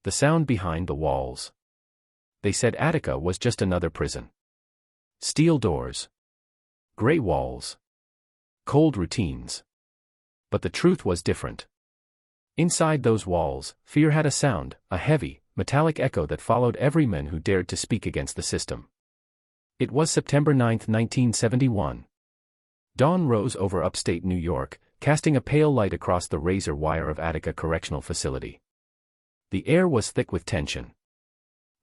The sound behind the walls. They said Attica was just another prison. Steel doors. Gray walls. Cold routines. But the truth was different. Inside those walls, fear had a sound, a heavy, metallic echo that followed every man who dared to speak against the system. It was September 9, 1971. Dawn rose over upstate New York, casting a pale light across the razor wire of Attica Correctional Facility. The air was thick with tension.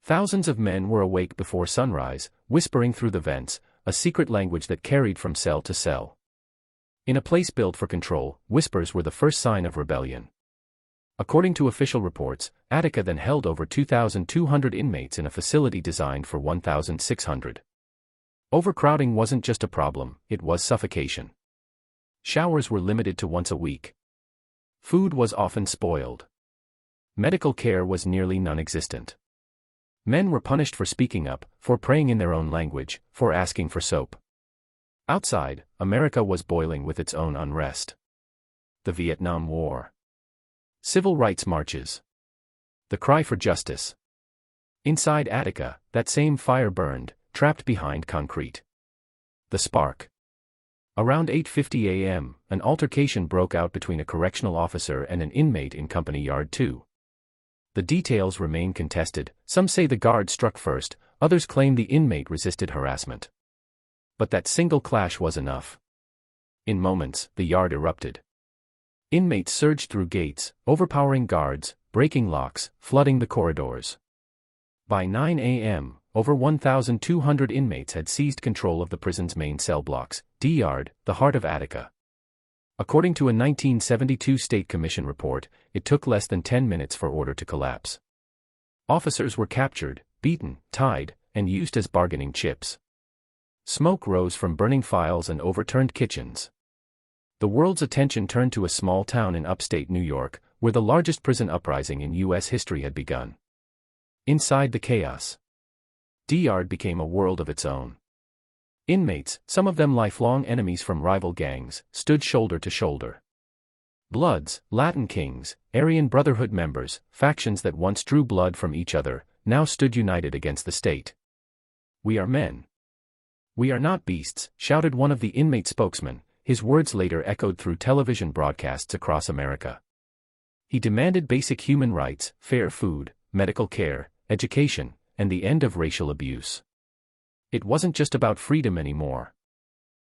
Thousands of men were awake before sunrise, whispering through the vents, a secret language that carried from cell to cell. In a place built for control, whispers were the first sign of rebellion. According to official reports, Attica then held over 2,200 inmates in a facility designed for 1,600. Overcrowding wasn't just a problem, it was suffocation. Showers were limited to once a week. Food was often spoiled. Medical care was nearly non-existent. Men were punished for speaking up, for praying in their own language, for asking for soap. Outside, America was boiling with its own unrest. The Vietnam War. Civil rights marches. The cry for justice. Inside Attica, that same fire burned, trapped behind concrete. The spark. Around 8:50 a.m., an altercation broke out between a correctional officer and an inmate in Company Yard 2. The details remain contested. Some say the guard struck first, others claim the inmate resisted harassment. But that single clash was enough. In moments, the yard erupted. Inmates surged through gates, overpowering guards, breaking locks, flooding the corridors. By 9 a.m., over 1,200 inmates had seized control of the prison's main cell blocks, D-Yard, the heart of Attica. According to a 1972 State Commission report, it took less than 10 minutes for order to collapse. Officers were captured, beaten, tied, and used as bargaining chips. Smoke rose from burning files and overturned kitchens. The world's attention turned to a small town in upstate New York, where the largest prison uprising in U.S. history had begun. Inside the chaos, D-Yard became a world of its own. Inmates, some of them lifelong enemies from rival gangs, stood shoulder to shoulder. Bloods, Latin Kings, Aryan Brotherhood members, factions that once drew blood from each other, now stood united against the state. "We are men. We are not beasts," shouted one of the inmate spokesmen. His words later echoed through television broadcasts across America. He demanded basic human rights, fair food, medical care, education, and the end of racial abuse. It wasn't just about freedom anymore.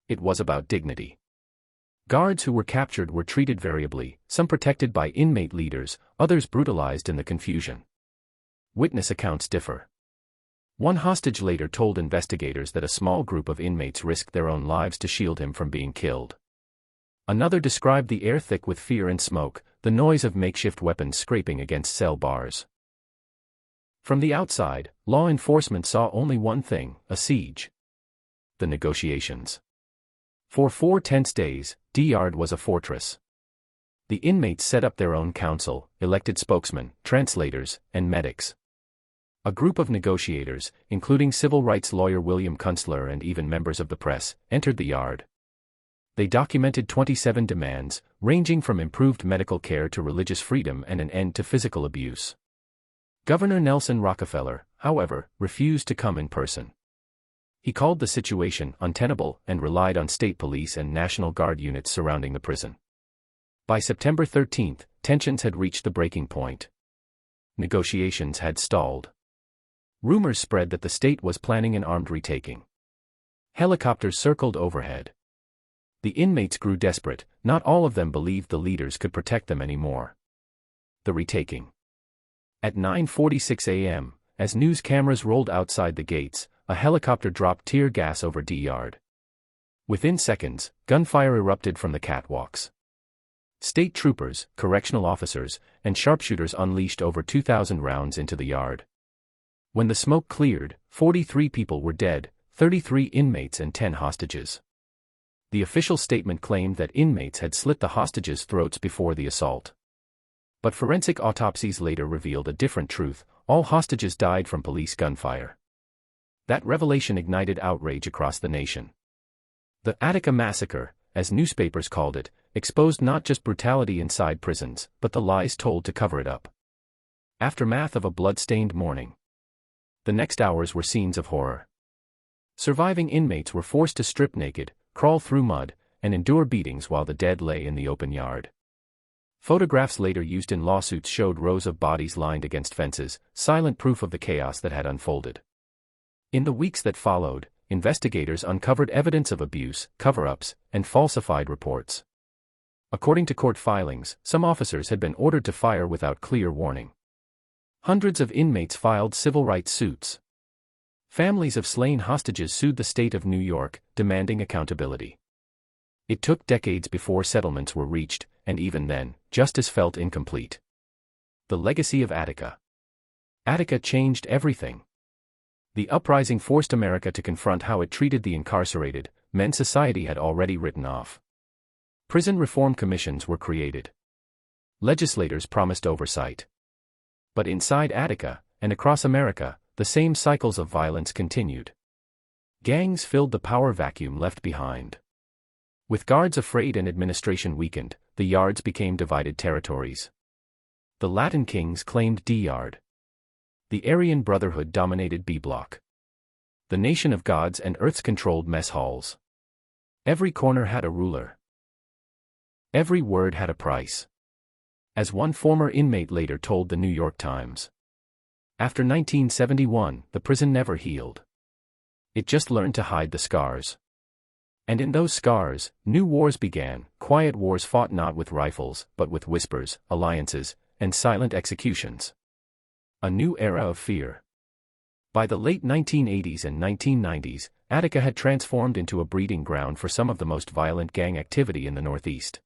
It was about dignity. Guards who were captured were treated variably, some protected by inmate leaders, others brutalized in the confusion. Witness accounts differ. One hostage later told investigators that a small group of inmates risked their own lives to shield him from being killed. Another described the air thick with fear and smoke, the noise of makeshift weapons scraping against cell bars. From the outside, law enforcement saw only one thing: a siege. The negotiations. For 4 tense days, D-Yard was a fortress. The inmates set up their own council, elected spokesmen, translators, and medics. A group of negotiators, including civil rights lawyer William Kunstler and even members of the press, entered the yard. They documented 27 demands, ranging from improved medical care to religious freedom and an end to physical abuse. Governor Nelson Rockefeller, however, refused to come in person. He called the situation untenable and relied on state police and National Guard units surrounding the prison. By September 13, tensions had reached the breaking point. Negotiations had stalled. Rumors spread that the state was planning an armed retaking. Helicopters circled overhead. The inmates grew desperate, not all of them believed the leaders could protect them anymore. The retaking. At 9:46 a.m., as news cameras rolled outside the gates, a helicopter dropped tear gas over D-Yard. Within seconds, gunfire erupted from the catwalks. State troopers, correctional officers, and sharpshooters unleashed over 2,000 rounds into the yard. When the smoke cleared, 43 people were dead, 33 inmates and 10 hostages. The official statement claimed that inmates had slit the hostages' throats before the assault. But forensic autopsies later revealed a different truth: all hostages died from police gunfire. That revelation ignited outrage across the nation. The Attica Massacre, as newspapers called it, exposed not just brutality inside prisons, but the lies told to cover it up. Aftermath of a blood-stained morning. The next hours were scenes of horror. Surviving inmates were forced to strip naked, crawl through mud, and endure beatings while the dead lay in the open yard. Photographs later used in lawsuits showed rows of bodies lined against fences, silent proof of the chaos that had unfolded. In the weeks that followed, investigators uncovered evidence of abuse, cover-ups, and falsified reports. According to court filings, some officers had been ordered to fire without clear warning. Hundreds of inmates filed civil rights suits. Families of slain hostages sued the state of New York, demanding accountability. It took decades before settlements were reached, and even then, justice felt incomplete. The legacy of Attica. Attica changed everything. The uprising forced America to confront how it treated the incarcerated, men society had already written off. Prison reform commissions were created. Legislators promised oversight. But inside Attica, and across America, the same cycles of violence continued. Gangs filled the power vacuum left behind. With guards afraid and administration weakened, the yards became divided territories. The Latin kings claimed D Yard. The Aryan Brotherhood dominated B Block. The nation of gods and earths controlled mess halls. Every corner had a ruler. Every word had a price. As one former inmate later told the New York Times. After 1971, the prison never healed. It just learned to hide the scars. And in those scars, new wars began, quiet wars fought not with rifles, but with whispers, alliances, and silent executions. A new era of fear. By the late 1980s and 1990s, Attica had transformed into a breeding ground for some of the most violent gang activity in the Northeast.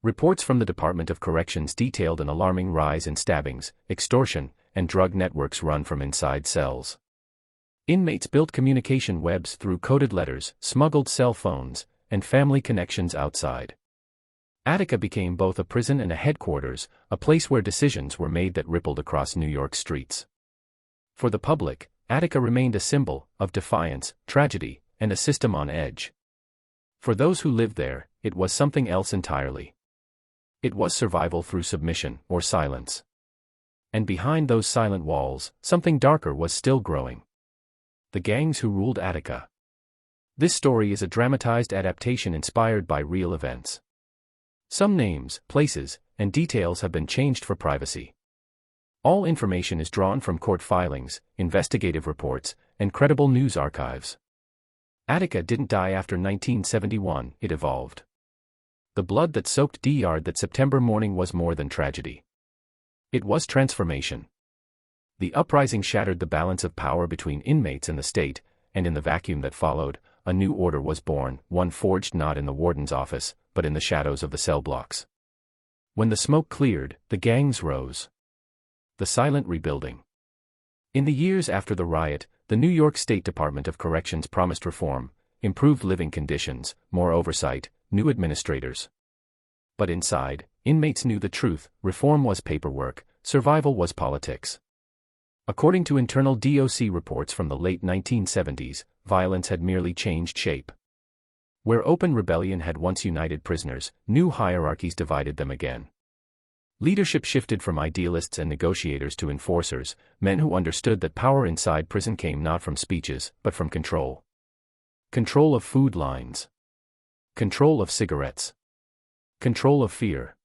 Reports from the Department of Corrections detailed an alarming rise in stabbings, extortion, and drug networks run from inside cells. Inmates built communication webs through coded letters, smuggled cell phones, and family connections outside. Attica became both a prison and a headquarters, a place where decisions were made that rippled across New York streets. For the public, Attica remained a symbol of defiance, tragedy, and a system on edge. For those who lived there, it was something else entirely. It was survival through submission or silence. And behind those silent walls, something darker was still growing. The gangs who ruled Attica. This story is a dramatized adaptation inspired by real events. Some names, places, and details have been changed for privacy. All information is drawn from court filings, investigative reports, and credible news archives. Attica didn't die after 1971, it evolved. The blood that soaked D Yard that September morning was more than tragedy. It was transformation. The uprising shattered the balance of power between inmates and the state, and in the vacuum that followed, a new order was born, one forged not in the warden's office, but in the shadows of the cell blocks. When the smoke cleared, the gangs rose. The silent rebuilding. In the years after the riot, the New York State Department of Corrections promised reform, improved living conditions, more oversight, new administrators. But inside, inmates knew the truth: reform was paperwork, survival was politics. According to internal DOC reports from the late 1970s, violence had merely changed shape. Where open rebellion had once united prisoners, new hierarchies divided them again. Leadership shifted from idealists and negotiators to enforcers, men who understood that power inside prison came not from speeches, but from control. Control of food lines. Control of cigarettes. Control of fear.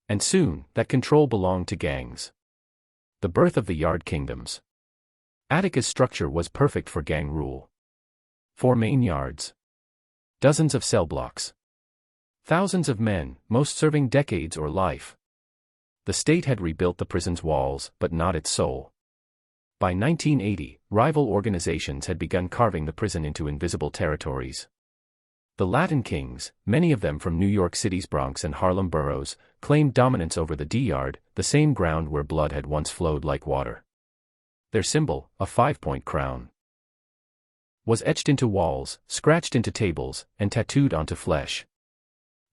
And soon, that control belonged to gangs. The birth of the Yard Kingdoms. Attica's structure was perfect for gang rule. 4 main yards. Dozens of cell blocks. Thousands of men, most serving decades or life. The state had rebuilt the prison's walls, but not its soul. By 1980, rival organizations had begun carving the prison into invisible territories. The Latin kings, many of them from New York City's Bronx and Harlem boroughs, claimed dominance over the D Yard, the same ground where blood had once flowed like water. Their symbol, a 5-point crown, was etched into walls, scratched into tables, and tattooed onto flesh.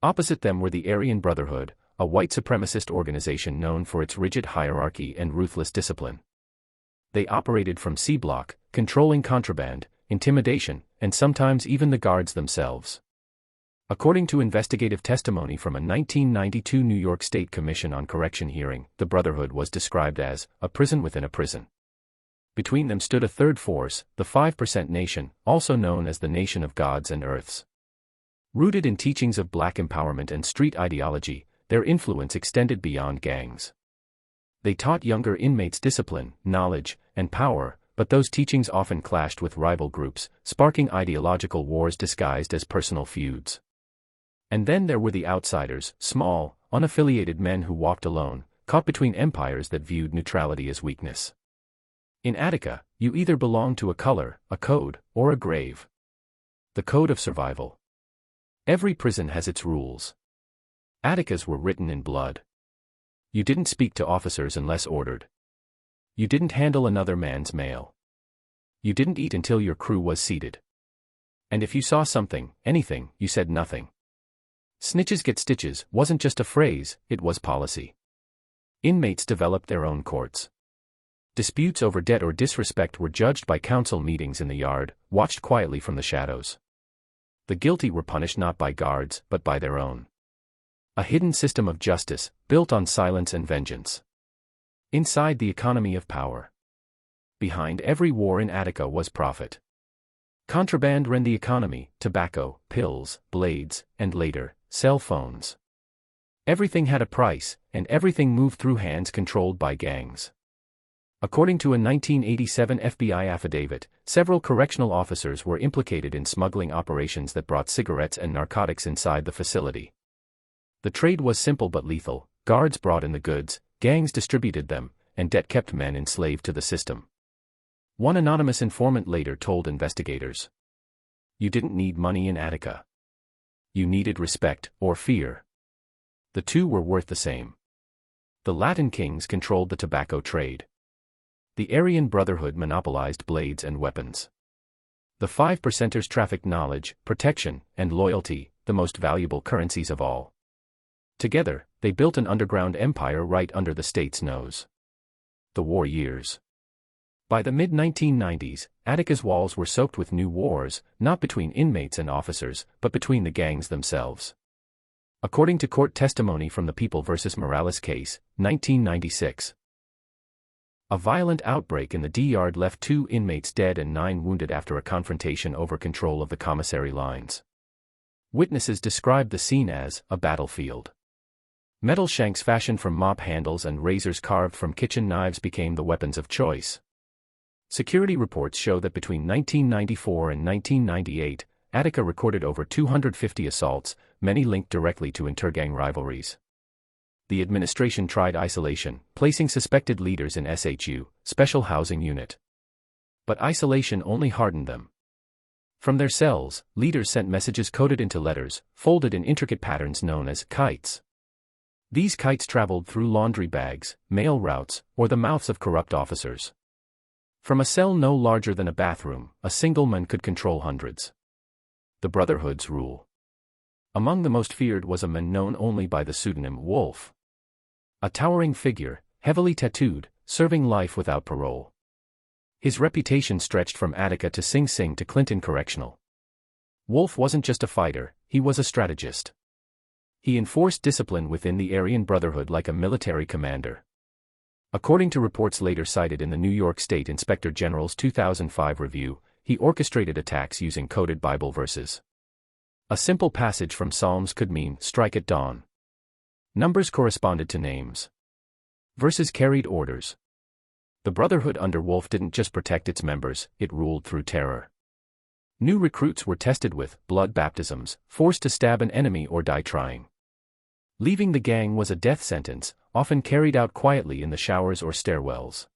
Opposite them were the Aryan Brotherhood, a white supremacist organization known for its rigid hierarchy and ruthless discipline. They operated from C Block, controlling contraband, intimidation, and sometimes even the guards themselves. According to investigative testimony from a 1992 New York State Commission on Correction hearing, the Brotherhood was described as a prison within a prison. Between them stood a third force, the 5% Nation, also known as the Nation of Gods and Earths. Rooted in teachings of black empowerment and street ideology, their influence extended beyond gangs. They taught younger inmates discipline, knowledge, and power, but those teachings often clashed with rival groups, sparking ideological wars disguised as personal feuds. And then there were the outsiders, small, unaffiliated men who walked alone, caught between empires that viewed neutrality as weakness. In Attica, you either belonged to a color, a code, or a grave. The code of survival. Every prison has its rules. Attica's were written in blood. You didn't speak to officers unless ordered. You didn't handle another man's mail. You didn't eat until your crew was seated. And if you saw something, anything, you said nothing. Snitches get stitches wasn't just a phrase, it was policy. Inmates developed their own courts. Disputes over debt or disrespect were judged by council meetings in the yard, watched quietly from the shadows. The guilty were punished not by guards, but by their own. A hidden system of justice, built on silence and vengeance. Inside the economy of power. Behind every war in Attica was profit. Contraband ran the economy, tobacco, pills, blades, and later, cell phones. Everything had a price, and everything moved through hands controlled by gangs. According to a 1987 FBI affidavit, several correctional officers were implicated in smuggling operations that brought cigarettes and narcotics inside the facility. The trade was simple but lethal. Guards brought in the goods, gangs distributed them, and debt kept men enslaved to the system. One anonymous informant later told investigators, "You didn't need money in Attica. You needed respect, or fear. The two were worth the same." The Latin kings controlled the tobacco trade. The Aryan Brotherhood monopolized blades and weapons. The 5%ers trafficked knowledge, protection, and loyalty, the most valuable currencies of all. Together, they built an underground empire right under the state's nose. The war years. By the mid-1990s, Attica's walls were soaked with new wars, not between inmates and officers, but between the gangs themselves. According to court testimony from the People v. Morales case, 1996. A violent outbreak in the D-yard left 2 inmates dead and 9 wounded after a confrontation over control of the commissary lines. Witnesses described the scene as a battlefield. Metal shanks fashioned from mop handles and razors carved from kitchen knives became the weapons of choice. Security reports show that between 1994 and 1998, Attica recorded over 250 assaults, many linked directly to intergang rivalries. The administration tried isolation, placing suspected leaders in SHU, Special Housing Unit. But isolation only hardened them. From their cells, leaders sent messages coded into letters, folded in intricate patterns known as kites. These kites traveled through laundry bags, mail routes, or the mouths of corrupt officers. From a cell no larger than a bathroom, a single man could control hundreds. The Brotherhood's rule. Among the most feared was a man known only by the pseudonym Wolf. A towering figure, heavily tattooed, serving life without parole. His reputation stretched from Attica to Sing Sing to Clinton Correctional. Wolf wasn't just a fighter, he was a strategist. He enforced discipline within the Aryan Brotherhood like a military commander. According to reports later cited in the New York State Inspector General's 2005 review, he orchestrated attacks using coded Bible verses. A simple passage from Psalms could mean, "Strike at dawn." Numbers corresponded to names. Verses carried orders. The Brotherhood under Wolf didn't just protect its members, it ruled through terror. New recruits were tested with blood baptisms, forced to stab an enemy or die trying. Leaving the gang was a death sentence, often carried out quietly in the showers or stairwells.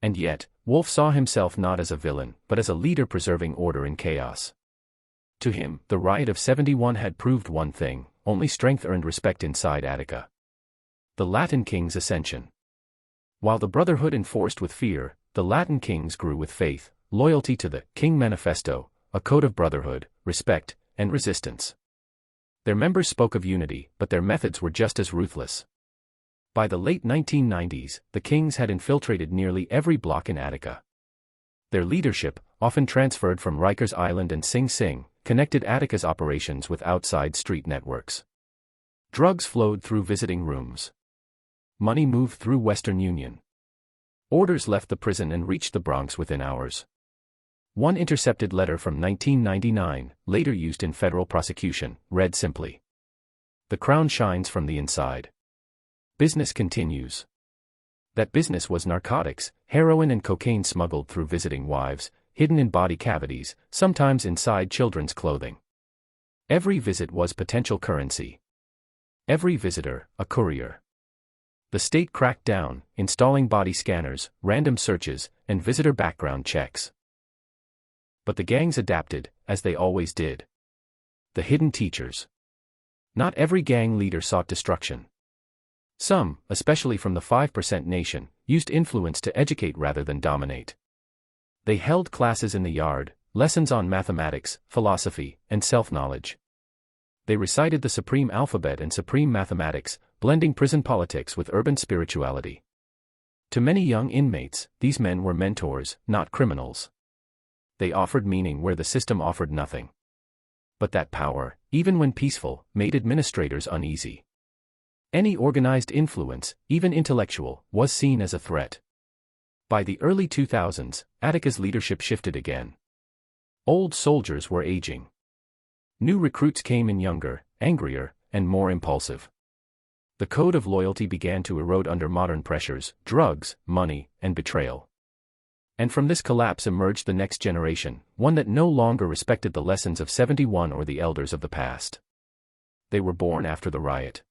And yet, Wolf saw himself not as a villain, but as a leader preserving order in chaos. To him, the riot of 71 had proved one thing: only strength earned respect inside Attica. The Latin King's ascension. While the Brotherhood enforced with fear, the Latin kings grew with faith, loyalty to the King Manifesto, a code of brotherhood, respect, and resistance. Their members spoke of unity, but their methods were just as ruthless. By the late 1990s, the kings had infiltrated nearly every block in Attica. Their leadership, often transferred from Rikers Island and Sing Sing, connected Attica's operations with outside street networks. Drugs flowed through visiting rooms. Money moved through Western Union. Orders left the prison and reached the Bronx within hours. One intercepted letter from 1999, later used in federal prosecution, read simply, "The crown shines from the inside. Business continues." That business was narcotics, heroin and cocaine smuggled through visiting wives, hidden in body cavities, sometimes inside children's clothing. Every visit was potential currency. Every visitor, a courier. The state cracked down, installing body scanners, random searches, and visitor background checks. But the gangs adapted, as they always did. The hidden teachers. Not every gang leader sought destruction. Some, especially from the 5% nation, used influence to educate rather than dominate. They held classes in the yard, lessons on mathematics, philosophy, and self-knowledge. They recited the supreme alphabet and supreme mathematics, blending prison politics with urban spirituality. To many young inmates, these men were mentors, not criminals. They offered meaning where the system offered nothing. But that power, even when peaceful, made administrators uneasy. Any organized influence, even intellectual, was seen as a threat. By the early 2000s, Attica's leadership shifted again. Old soldiers were aging. New recruits came in younger, angrier, and more impulsive. The code of loyalty began to erode under modern pressures, drugs, money, and betrayal. And from this collapse emerged the next generation, one that no longer respected the lessons of 71 or the elders of the past. They were born after the riot.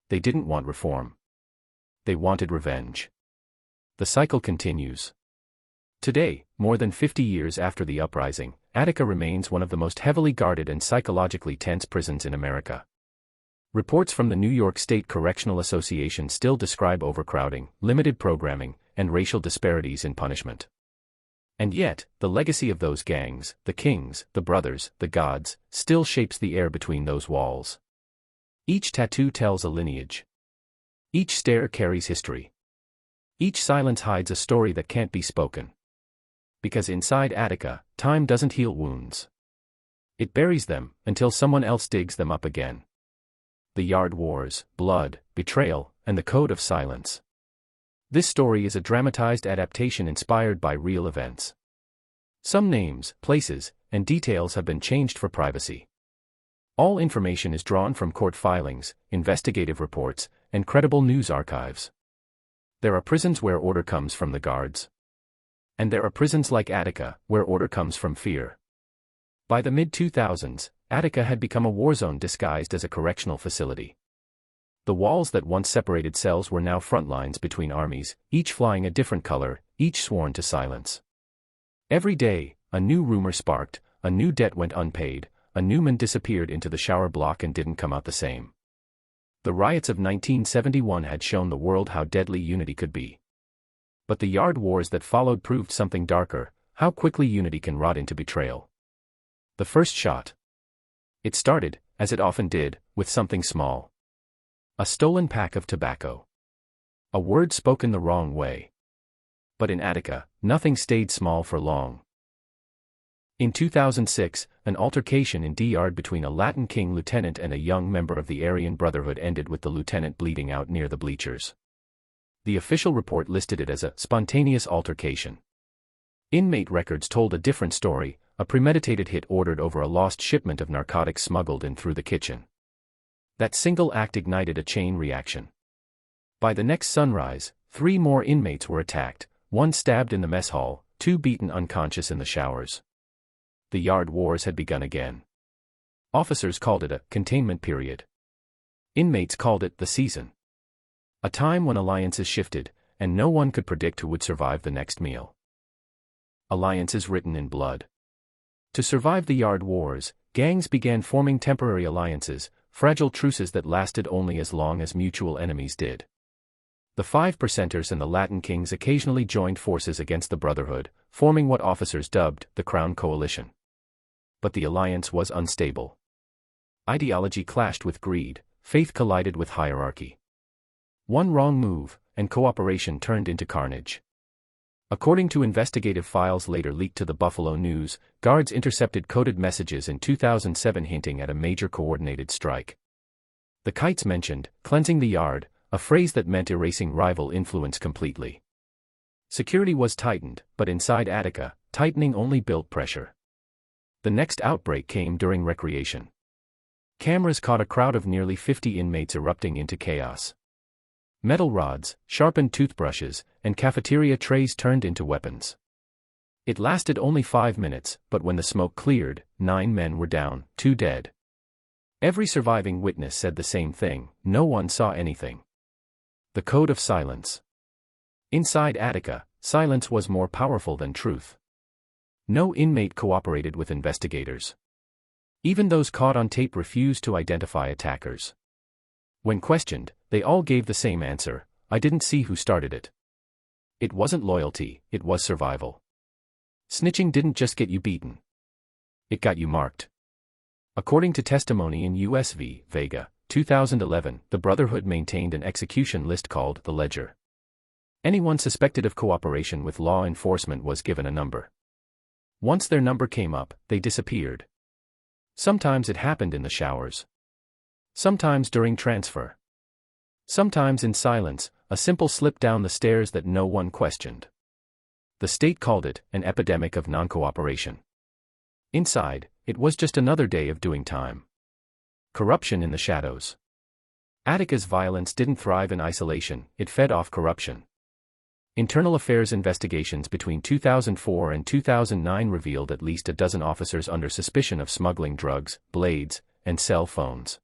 They didn't want reform. They wanted revenge. The cycle continues. Today, more than 50 years after the uprising, Attica remains one of the most heavily guarded and psychologically tense prisons in America. Reports from the New York State Correctional Association still describe overcrowding, limited programming, and racial disparities in punishment. And yet, the legacy of those gangs, the kings, the brothers, the gods, still shapes the air between those walls. Each tattoo tells a lineage. Each stare carries history. Each silence hides a story that can't be spoken. Because inside Attica, time doesn't heal wounds. It buries them, until someone else digs them up again. The yard wars, blood, betrayal, and the code of silence. This story is a dramatized adaptation inspired by real events. Some names, places, and details have been changed for privacy. All information is drawn from court filings, investigative reports, and credible news archives. There are prisons where order comes from the guards. And there are prisons like Attica, where order comes from fear. By the mid-2000s, Attica had become a war zone disguised as a correctional facility. The walls that once separated cells were now front lines between armies, each flying a different color, each sworn to silence. Every day, a new rumor sparked, a new debt went unpaid, a new man disappeared into the shower block and didn't come out the same. The riots of 1971 had shown the world how deadly unity could be. But the yard wars that followed proved something darker, how quickly unity can rot into betrayal. The first shot. It started, as it often did, with something small. A stolen pack of tobacco. A word spoken the wrong way. But in Attica, nothing stayed small for long. In 2006, an altercation in the yard between a Latin King lieutenant and a young member of the Aryan Brotherhood ended with the lieutenant bleeding out near the bleachers. The official report listed it as a spontaneous altercation. Inmate records told a different story, a premeditated hit ordered over a lost shipment of narcotics smuggled in through the kitchen. That single act ignited a chain reaction. By the next sunrise, 3 more inmates were attacked, 1 stabbed in the mess hall, 2 beaten unconscious in the showers. The yard wars had begun again. Officers called it a containment period. Inmates called it the season. A time when alliances shifted, and no one could predict who would survive the next meal. Alliances written in blood. To survive the yard wars, gangs began forming temporary alliances, fragile truces that lasted only as long as mutual enemies did. The 5%ers and the Latin Kings occasionally joined forces against the Brotherhood, forming what officers dubbed the Crown Coalition. But the alliance was unstable. Ideology clashed with greed, faith collided with hierarchy. One wrong move, and cooperation turned into carnage. According to investigative files later leaked to the Buffalo News, guards intercepted coded messages in 2007 hinting at a major coordinated strike. The kites mentioned, cleansing the yard, a phrase that meant erasing rival influence completely. Security was tightened, but inside Attica, tightening only built pressure. The next outbreak came during recreation. Cameras caught a crowd of nearly 50 inmates erupting into chaos. Metal rods, sharpened toothbrushes, and cafeteria trays turned into weapons. It lasted only 5 minutes, but when the smoke cleared, 9 men were down, 2 dead. Every surviving witness said the same thing: no one saw anything. The code of silence. Inside Attica, silence was more powerful than truth. No inmate cooperated with investigators. Even those caught on tape refused to identify attackers. When questioned, they all gave the same answer: I didn't see who started it. It wasn't loyalty, it was survival. Snitching didn't just get you beaten. It got you marked. According to testimony in U.S. v. Vega, 2011, the Brotherhood maintained an execution list called the Ledger. Anyone suspected of cooperation with law enforcement was given a number. Once their number came up, they disappeared. Sometimes it happened in the showers. Sometimes during transfer. Sometimes in silence, a simple slip down the stairs that no one questioned. The state called it an epidemic of non-cooperation. Inside, it was just another day of doing time. Corruption in the shadows. Attica's violence didn't thrive in isolation, it fed off corruption. Internal affairs investigations between 2004 and 2009 revealed at least a dozen officers under suspicion of smuggling drugs, blades, and cell phones.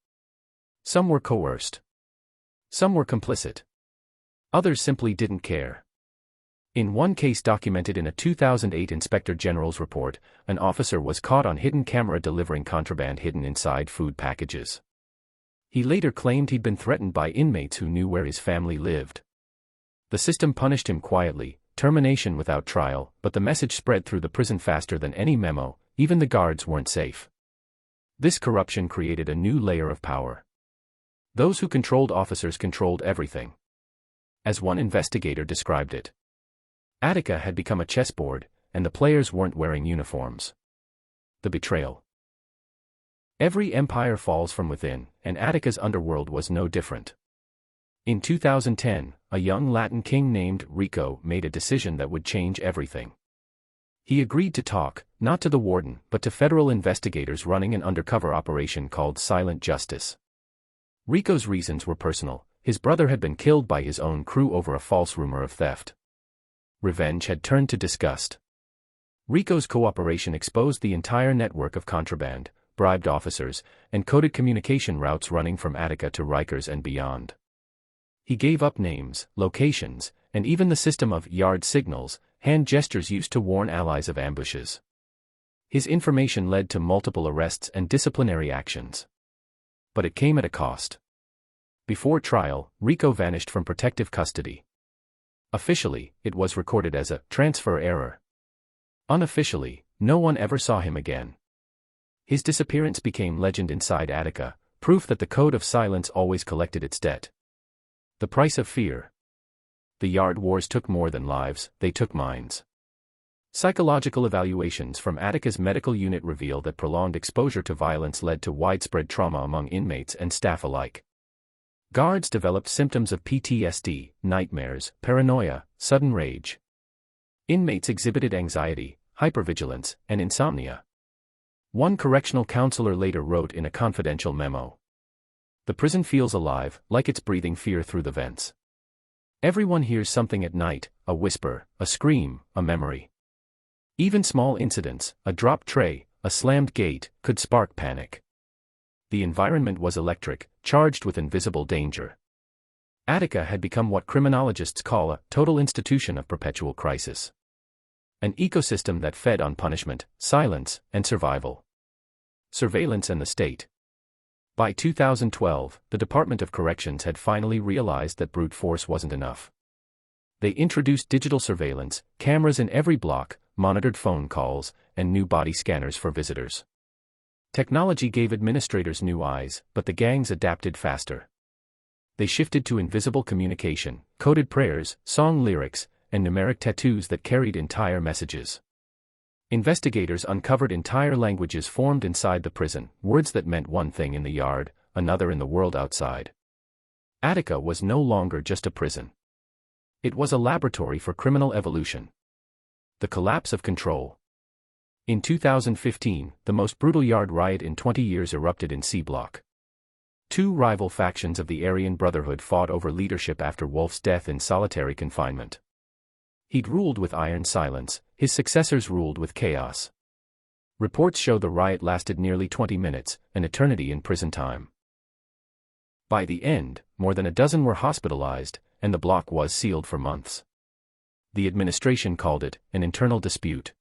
Some were coerced. Some were complicit. Others simply didn't care. In one case documented in a 2008 Inspector General's report, an officer was caught on hidden camera delivering contraband hidden inside food packages. He later claimed he'd been threatened by inmates who knew where his family lived. The system punished him quietly, termination without trial, but the message spread through the prison faster than any memo. Even the guards weren't safe. This corruption created a new layer of power. Those who controlled officers controlled everything. As one investigator described it, Attica had become a chessboard, and the players weren't wearing uniforms. The betrayal. Every empire falls from within, and Attica's underworld was no different. In 2010, a young Latin king named Rico made a decision that would change everything. He agreed to talk, not to the warden, but to federal investigators running an undercover operation called Silent Justice. Rico's reasons were personal: his brother had been killed by his own crew over a false rumor of theft. Revenge had turned to disgust. Rico's cooperation exposed the entire network of contraband, bribed officers, and coded communication routes running from Attica to Rikers and beyond. He gave up names, locations, and even the system of yard signals, hand gestures used to warn allies of ambushes. His information led to multiple arrests and disciplinary actions. But it came at a cost. Before trial, Rico vanished from protective custody. Officially, it was recorded as a transfer error. Unofficially, no one ever saw him again. His disappearance became legend inside Attica, proof that the code of silence always collected its debt. The price of fear. The yard wars took more than lives, they took minds. Psychological evaluations from Attica's medical unit reveal that prolonged exposure to violence led to widespread trauma among inmates and staff alike. Guards developed symptoms of PTSD, nightmares, paranoia, sudden rage. Inmates exhibited anxiety, hypervigilance, and insomnia. One correctional counselor later wrote in a confidential memo, "The prison feels alive, like it's breathing fear through the vents. Everyone hears something at night, a whisper, a scream, a memory. Even small incidents, a dropped tray, a slammed gate, could spark panic." The environment was electric, charged with invisible danger. Attica had become what criminologists call a total institution of perpetual crisis. An ecosystem that fed on punishment, silence, and survival. Surveillance and the state. By 2012, the Department of Corrections had finally realized that brute force wasn't enough. They introduced digital surveillance, cameras in every block, monitored phone calls, and new body scanners for visitors. Technology gave administrators new eyes, but the gangs adapted faster. They shifted to invisible communication, coded prayers, song lyrics, and numeric tattoos that carried entire messages. Investigators uncovered entire languages formed inside the prison, words that meant one thing in the yard, another in the world outside. Attica was no longer just a prison. It was a laboratory for criminal evolution. The collapse of control. In 2015, the most brutal yard riot in 20 years erupted in C Block. Two rival factions of the Aryan Brotherhood fought over leadership after Wolf's death in solitary confinement. He'd ruled with iron silence, his successors ruled with chaos. Reports show the riot lasted nearly 20 minutes, an eternity in prison time. By the end, more than a dozen were hospitalized, and the block was sealed for months. The administration called it an internal dispute.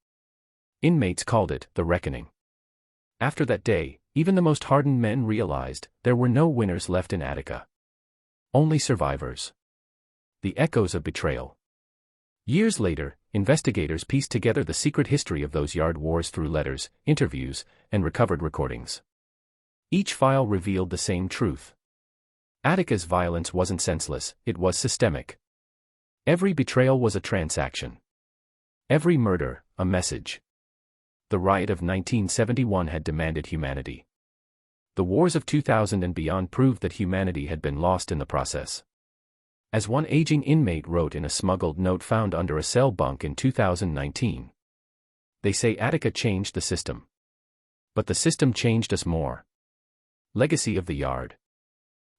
Inmates called it the reckoning. After that day, even the most hardened men realized there were no winners left in Attica. Only survivors. The echoes of betrayal. Years later, investigators pieced together the secret history of those yard wars through letters, interviews, and recovered recordings. Each file revealed the same truth. Attica's violence wasn't senseless, it was systemic. Every betrayal was a transaction. Every murder, a message. The riot of 1971 had demanded humanity. The wars of 2000 and beyond proved that humanity had been lost in the process. As one aging inmate wrote in a smuggled note found under a cell bunk in 2019. They say Attica changed the system. But the system changed us more. Legacy of the yard.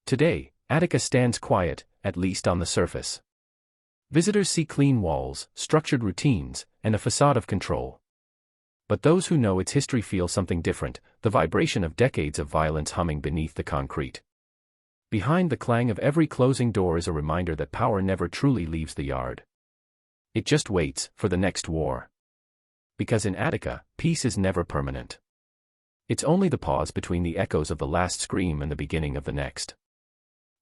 Today, Attica stands quiet, at least on the surface. Visitors see clean walls, structured routines, and a facade of control. But those who know its history feel something different, the vibration of decades of violence humming beneath the concrete. Behind the clang of every closing door is a reminder that power never truly leaves the yard. It just waits for the next war. Because in Attica, peace is never permanent. It's only the pause between the echoes of the last scream and the beginning of the next.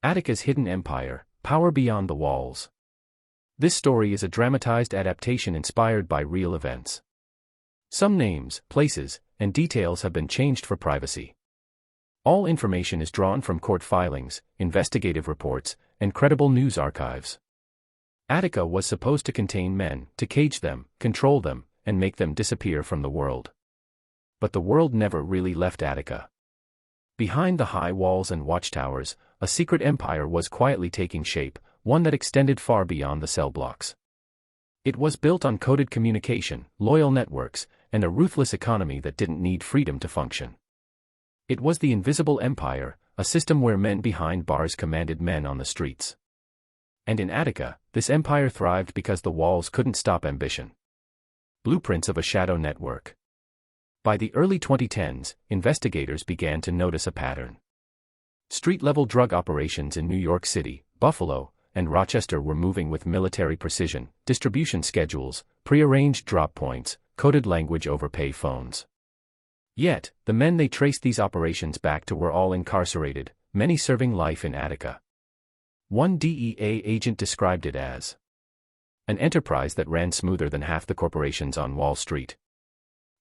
Attica's hidden empire, power beyond the walls. This story is a dramatized adaptation inspired by real events. Some names, places, and details have been changed for privacy. All information is drawn from court filings, investigative reports, and credible news archives. Attica was supposed to contain men, to cage them, control them, and make them disappear from the world. But the world never really left Attica. Behind the high walls and watchtowers, a secret empire was quietly taking shape, one that extended far beyond the cell blocks. It was built on coded communication, loyal networks, and a ruthless economy that didn't need freedom to function. It was the invisible empire, a system where men behind bars commanded men on the streets. And in Attica, this empire thrived because the walls couldn't stop ambition. Blueprints of a shadow network. By the early 2010s, investigators began to notice a pattern. Street-level drug operations in New York City, Buffalo, and Rochester were moving with military precision, distribution schedules, prearranged drop points, coded language over pay phones. Yet, the men they traced these operations back to were all incarcerated, many serving life in Attica. One DEA agent described it as an enterprise that ran smoother than half the corporations on Wall Street.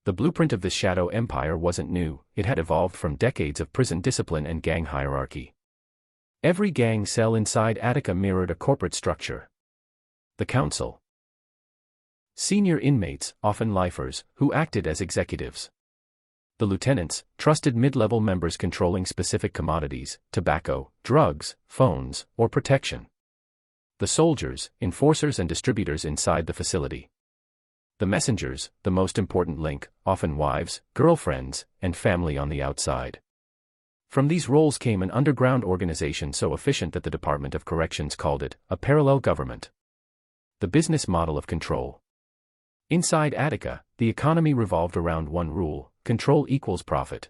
The blueprint of this shadow empire wasn't new, it had evolved from decades of prison discipline and gang hierarchy. Every gang cell inside Attica mirrored a corporate structure. The council. Senior inmates, often lifers, who acted as executives. The lieutenants, trusted mid-level members controlling specific commodities, tobacco, drugs, phones, or protection. The soldiers, enforcers and distributors inside the facility. The messengers, the most important link, often wives, girlfriends, and family on the outside. From these roles came an underground organization so efficient that the Department of Corrections called it a parallel government. The business model of control. Inside Attica, the economy revolved around one rule: control equals profit.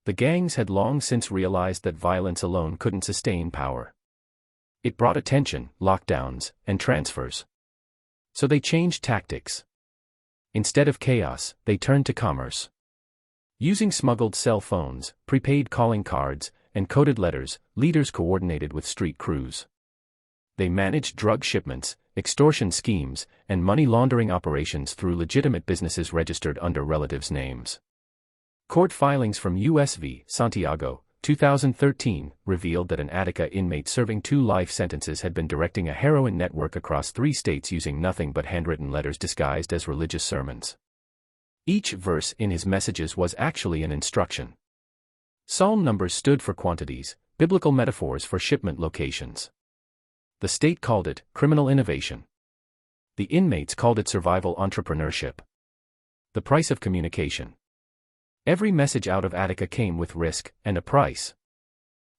The gangs had long since realized that violence alone couldn't sustain power. It brought attention, lockdowns, and transfers. So they changed tactics. Instead of chaos, they turned to commerce. Using smuggled cell phones, prepaid calling cards, and coded letters, leaders coordinated with street crews. They managed drug shipments, extortion schemes, and money laundering operations through legitimate businesses registered under relatives' names. Court filings from U.S. v. Santiago, 2013, revealed that an Attica inmate serving 2 life sentences had been directing a heroin network across 3 states using nothing but handwritten letters disguised as religious sermons. Each verse in his messages was actually an instruction. Psalm numbers stood for quantities, biblical metaphors for shipment locations. The state called it criminal innovation. The inmates called it survival entrepreneurship. The price of communication. Every message out of Attica came with risk and a price.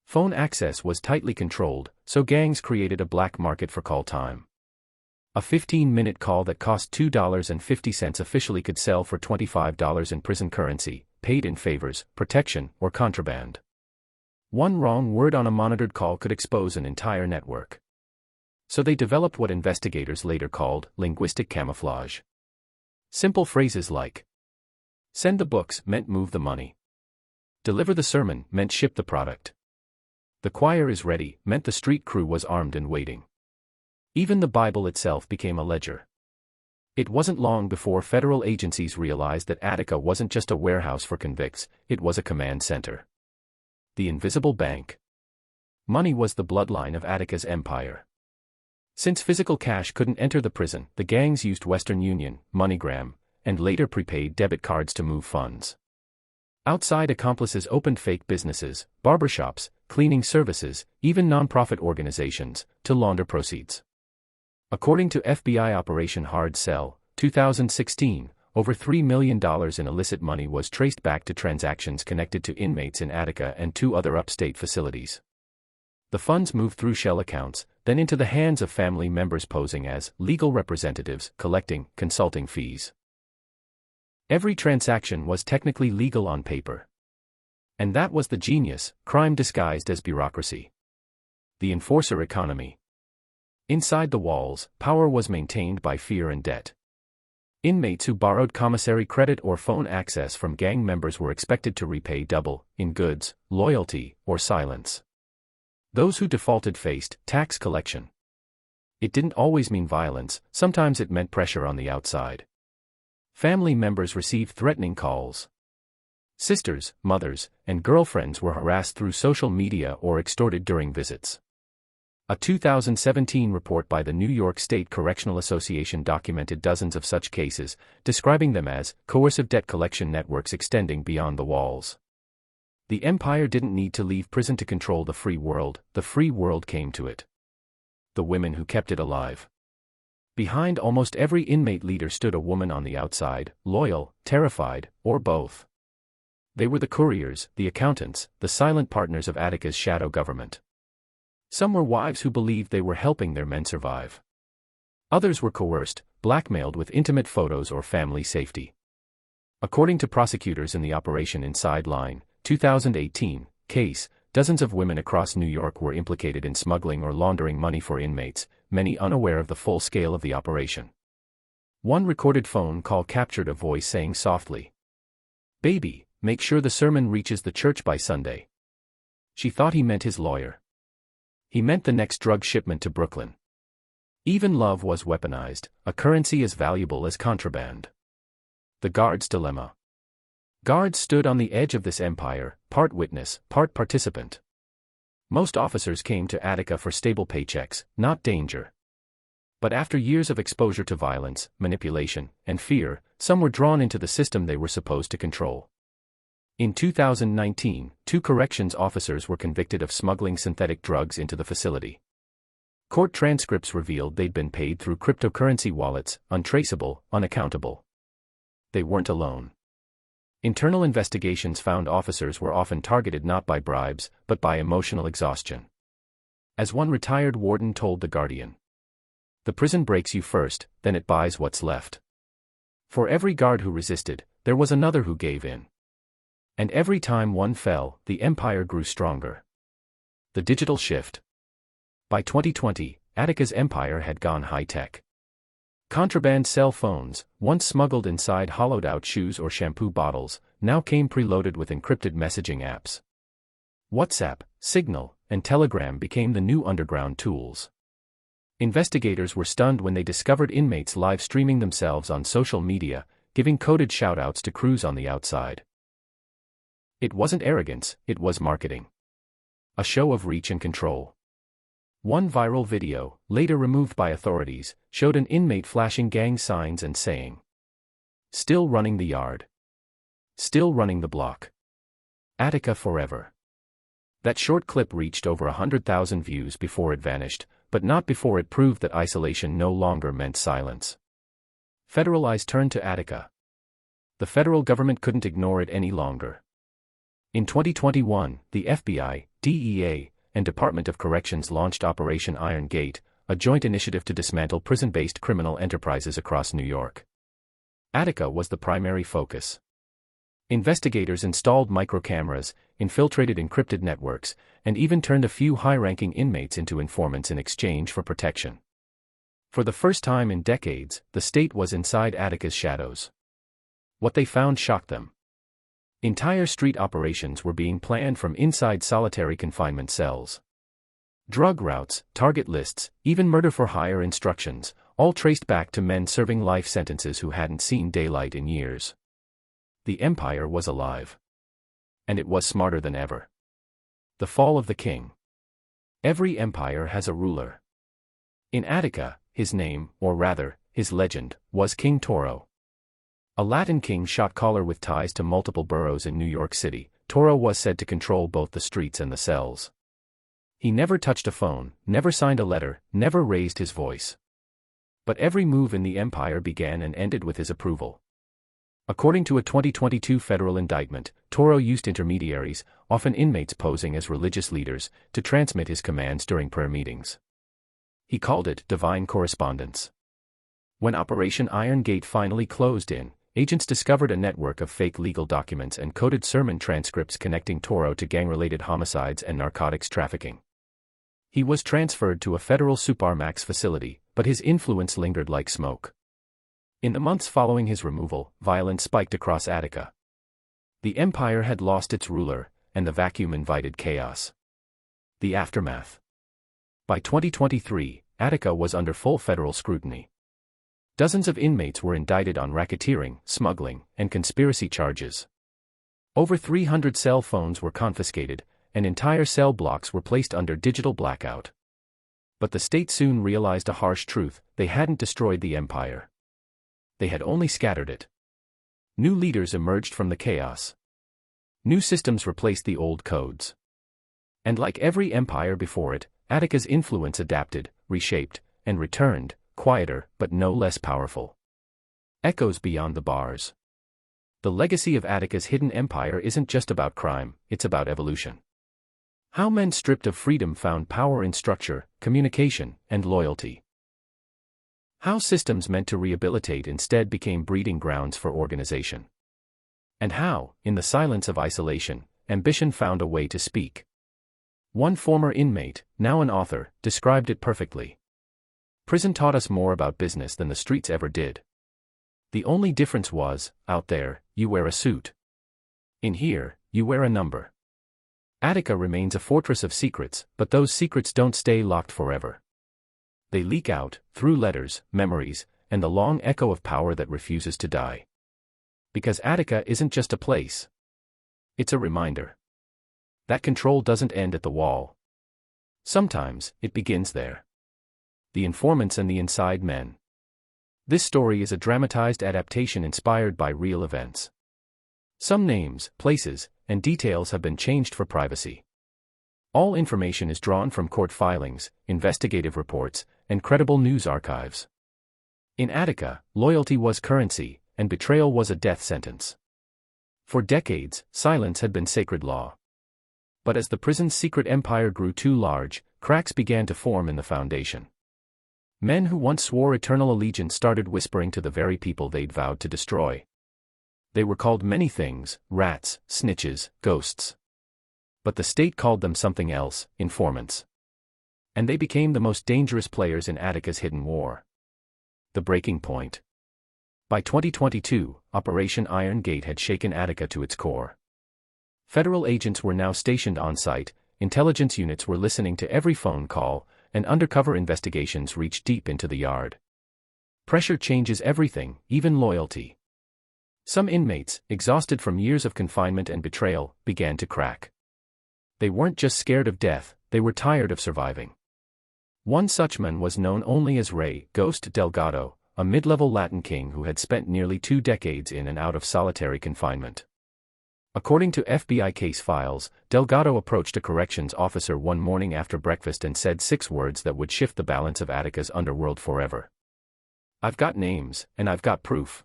Phone access was tightly controlled, so gangs created a black market for call time. A 15-minute call that cost $2.50 officially could sell for $25 in prison currency, paid in favors, protection, or contraband. One wrong word on a monitored call could expose an entire network. So they developed what investigators later called linguistic camouflage. Simple phrases like, "Send the books" meant move the money. "Deliver the sermon" meant ship the product. "The choir is ready" meant the street crew was armed and waiting. Even the Bible itself became a ledger. It wasn't long before federal agencies realized that Attica wasn't just a warehouse for convicts, it was a command center. The invisible bank. Money was the bloodline of Attica's empire. Since physical cash couldn't enter the prison, the gangs used Western Union, MoneyGram, and later prepaid debit cards to move funds. Outside accomplices opened fake businesses, barbershops, cleaning services, even non-profit organizations, to launder proceeds. According to FBI Operation Hard Sell, 2016, over $3 million in illicit money was traced back to transactions connected to inmates in Attica and 2 other upstate facilities. The funds moved through shell accounts, then into the hands of family members posing as legal representatives, collecting consulting fees. Every transaction was technically legal on paper. And that was the genius, crime disguised as bureaucracy. The enforcer economy. Inside the walls, power was maintained by fear and debt. Inmates who borrowed commissary credit or phone access from gang members were expected to repay double, in goods, loyalty, or silence. Those who defaulted faced tax collection. It didn't always mean violence, sometimes it meant pressure on the outside. Family members received threatening calls. Sisters, mothers, and girlfriends were harassed through social media or extorted during visits. A 2017 report by the New York State Correctional Association documented dozens of such cases, describing them as coercive debt collection networks extending beyond the walls. The empire didn't need to leave prison to control the free world came to it. The women who kept it alive. Behind almost every inmate leader stood a woman on the outside, loyal, terrified, or both. They were the couriers, the accountants, the silent partners of Attica's shadow government. Some were wives who believed they were helping their men survive. Others were coerced, blackmailed with intimate photos or family safety. According to prosecutors in the Operation Inside Line, 2018, case, dozens of women across New York were implicated in smuggling or laundering money for inmates, many unaware of the full scale of the operation. One recorded phone call captured a voice saying softly, "Baby, make sure the sermon reaches the church by Sunday." She thought he meant his lawyer. He meant the next drug shipment to Brooklyn. Even love was weaponized, a currency as valuable as contraband. The guard's dilemma. Guards stood on the edge of this empire, part witness, part participant. Most officers came to Attica for stable paychecks, not danger. But after years of exposure to violence, manipulation, and fear, some were drawn into the system they were supposed to control. In 2019, 2 corrections officers were convicted of smuggling synthetic drugs into the facility. Court transcripts revealed they'd been paid through cryptocurrency wallets, untraceable, unaccountable. They weren't alone. Internal investigations found officers were often targeted not by bribes, but by emotional exhaustion. As one retired warden told The Guardian, "The prison breaks you first, then it buys what's left." For every guard who resisted, there was another who gave in. And every time one fell, the empire grew stronger. The digital shift. By 2020, Attica's empire had gone high-tech. Contraband cell phones, once smuggled inside hollowed-out shoes or shampoo bottles, now came preloaded with encrypted messaging apps. WhatsApp, Signal, and Telegram became the new underground tools. Investigators were stunned when they discovered inmates live streaming themselves on social media, giving coded shoutouts to crews on the outside. It wasn't arrogance, it was marketing. A show of reach and control. One viral video, later removed by authorities, showed an inmate flashing gang signs and saying, "Still running the yard. Still running the block. Attica forever." That short clip reached over 100,000 views before it vanished, but not before it proved that isolation no longer meant silence. Federal eyes turned to Attica. The federal government couldn't ignore it any longer. In 2021, the FBI, DEA, and Department of Corrections launched Operation Iron Gate, a joint initiative to dismantle prison-based criminal enterprises across New York. Attica was the primary focus. Investigators installed microcameras, infiltrated encrypted networks, and even turned a few high-ranking inmates into informants in exchange for protection. For the first time in decades, the state was inside Attica's shadows. What they found shocked them. Entire street operations were being planned from inside solitary confinement cells. Drug routes, target lists, even murder-for-hire instructions, all traced back to men serving life sentences who hadn't seen daylight in years. The empire was alive. And it was smarter than ever. The fall of the king. Every empire has a ruler. In Attica, his name, or rather, his legend, was King Toro. A Latin king shot-caller with ties to multiple boroughs in New York City, Toro was said to control both the streets and the cells. He never touched a phone, never signed a letter, never raised his voice. But every move in the empire began and ended with his approval. According to a 2022 federal indictment, Toro used intermediaries, often inmates posing as religious leaders, to transmit his commands during prayer meetings. He called it divine correspondence. When Operation Iron Gate finally closed in, agents discovered a network of fake legal documents and coded sermon transcripts connecting Toro to gang-related homicides and narcotics trafficking. He was transferred to a federal Supermax facility, but his influence lingered like smoke. In the months following his removal, violence spiked across Attica. The empire had lost its ruler, and the vacuum invited chaos. The aftermath. By 2023, Attica was under full federal scrutiny. Dozens of inmates were indicted on racketeering, smuggling, and conspiracy charges. Over 300 cell phones were confiscated, and entire cell blocks were placed under digital blackout. But the state soon realized a harsh truth: they hadn't destroyed the empire. They had only scattered it. New leaders emerged from the chaos. New systems replaced the old codes. And like every empire before it, Attica's influence adapted, reshaped, and returned, quieter but no less powerful. Echoes beyond the bars. The legacy of Attica's hidden empire isn't just about crime, it's about evolution. How men stripped of freedom found power in structure, communication, and loyalty. How systems meant to rehabilitate instead became breeding grounds for organization. And how, in the silence of isolation, ambition found a way to speak. One former inmate, now an author, described it perfectly. Prison taught us more about business than the streets ever did. The only difference was, out there, you wear a suit. In here, you wear a number. Attica remains a fortress of secrets, but those secrets don't stay locked forever. They leak out, through letters, memories, and the long echo of power that refuses to die. Because Attica isn't just a place. It's a reminder. That control doesn't end at the wall. Sometimes, it begins there. The Informants and the Inside Men. This story is a dramatized adaptation inspired by real events. Some names, places, and details have been changed for privacy. All information is drawn from court filings, investigative reports, and credible news archives. In Attica, loyalty was currency, and betrayal was a death sentence. For decades, silence had been sacred law. But as the prison's secret empire grew too large, cracks began to form in the foundation. Men who once swore eternal allegiance started whispering to the very people they'd vowed to destroy. They were called many things: rats, snitches, ghosts. But the state called them something else: informants. And they became the most dangerous players in Attica's hidden war. The breaking point. By 2022, Operation Iron Gate had shaken Attica to its core. Federal agents were now stationed on site, intelligence units were listening to every phone call, and undercover investigations reached deep into the yard. Pressure changes everything, even loyalty. Some inmates, exhausted from years of confinement and betrayal, began to crack. They weren't just scared of death, they were tired of surviving. One such man was known only as Rey Ghost Delgado, a mid-level Latin king who had spent nearly 2 decades in and out of solitary confinement. According to FBI case files, Delgado approached a corrections officer one morning after breakfast and said 6 words that would shift the balance of Attica's underworld forever. "I've got names, and I've got proof."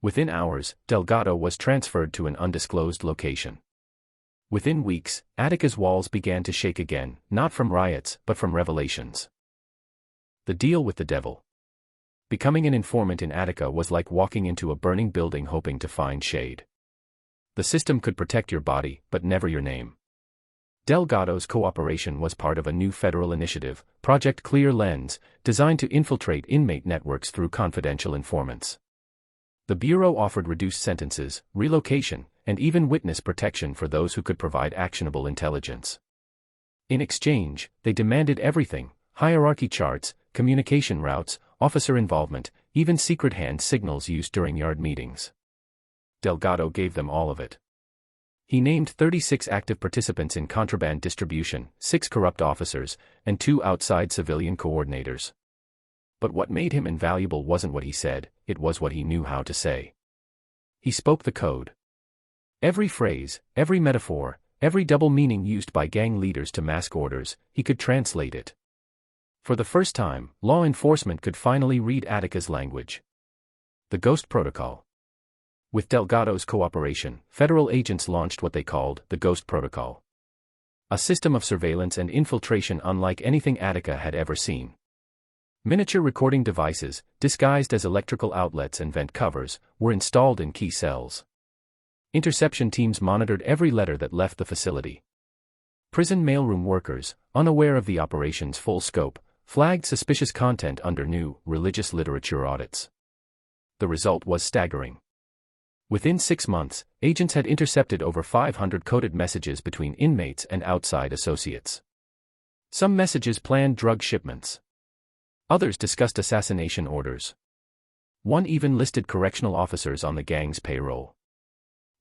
Within hours, Delgado was transferred to an undisclosed location. Within weeks, Attica's walls began to shake again, not from riots, but from revelations. The deal with the devil. Becoming an informant in Attica was like walking into a burning building hoping to find shade. The system could protect your body, but never your name. Delgado's cooperation was part of a new federal initiative, Project Clear Lens, designed to infiltrate inmate networks through confidential informants. The Bureau offered reduced sentences, relocation, and even witness protection for those who could provide actionable intelligence. In exchange, they demanded everything: hierarchy charts, communication routes, officer involvement, even secret hand signals used during yard meetings. Delgado gave them all of it. He named 36 active participants in contraband distribution, 6 corrupt officers, and 2 outside civilian coordinators. But what made him invaluable wasn't what he said, it was what he knew how to say. He spoke the code. Every phrase, every metaphor, every double meaning used by gang leaders to mask orders, he could translate it. For the first time, law enforcement could finally read Attica's language. The Ghost Protocol. With Delgado's cooperation, federal agents launched what they called the Ghost Protocol. A system of surveillance and infiltration unlike anything Attica had ever seen. Miniature recording devices, disguised as electrical outlets and vent covers, were installed in key cells. Interception teams monitored every letter that left the facility. Prison mailroom workers, unaware of the operation's full scope, flagged suspicious content under new, religious literature audits. The result was staggering. Within 6 months, agents had intercepted over 500 coded messages between inmates and outside associates. Some messages planned drug shipments. Others discussed assassination orders. One even listed correctional officers on the gang's payroll.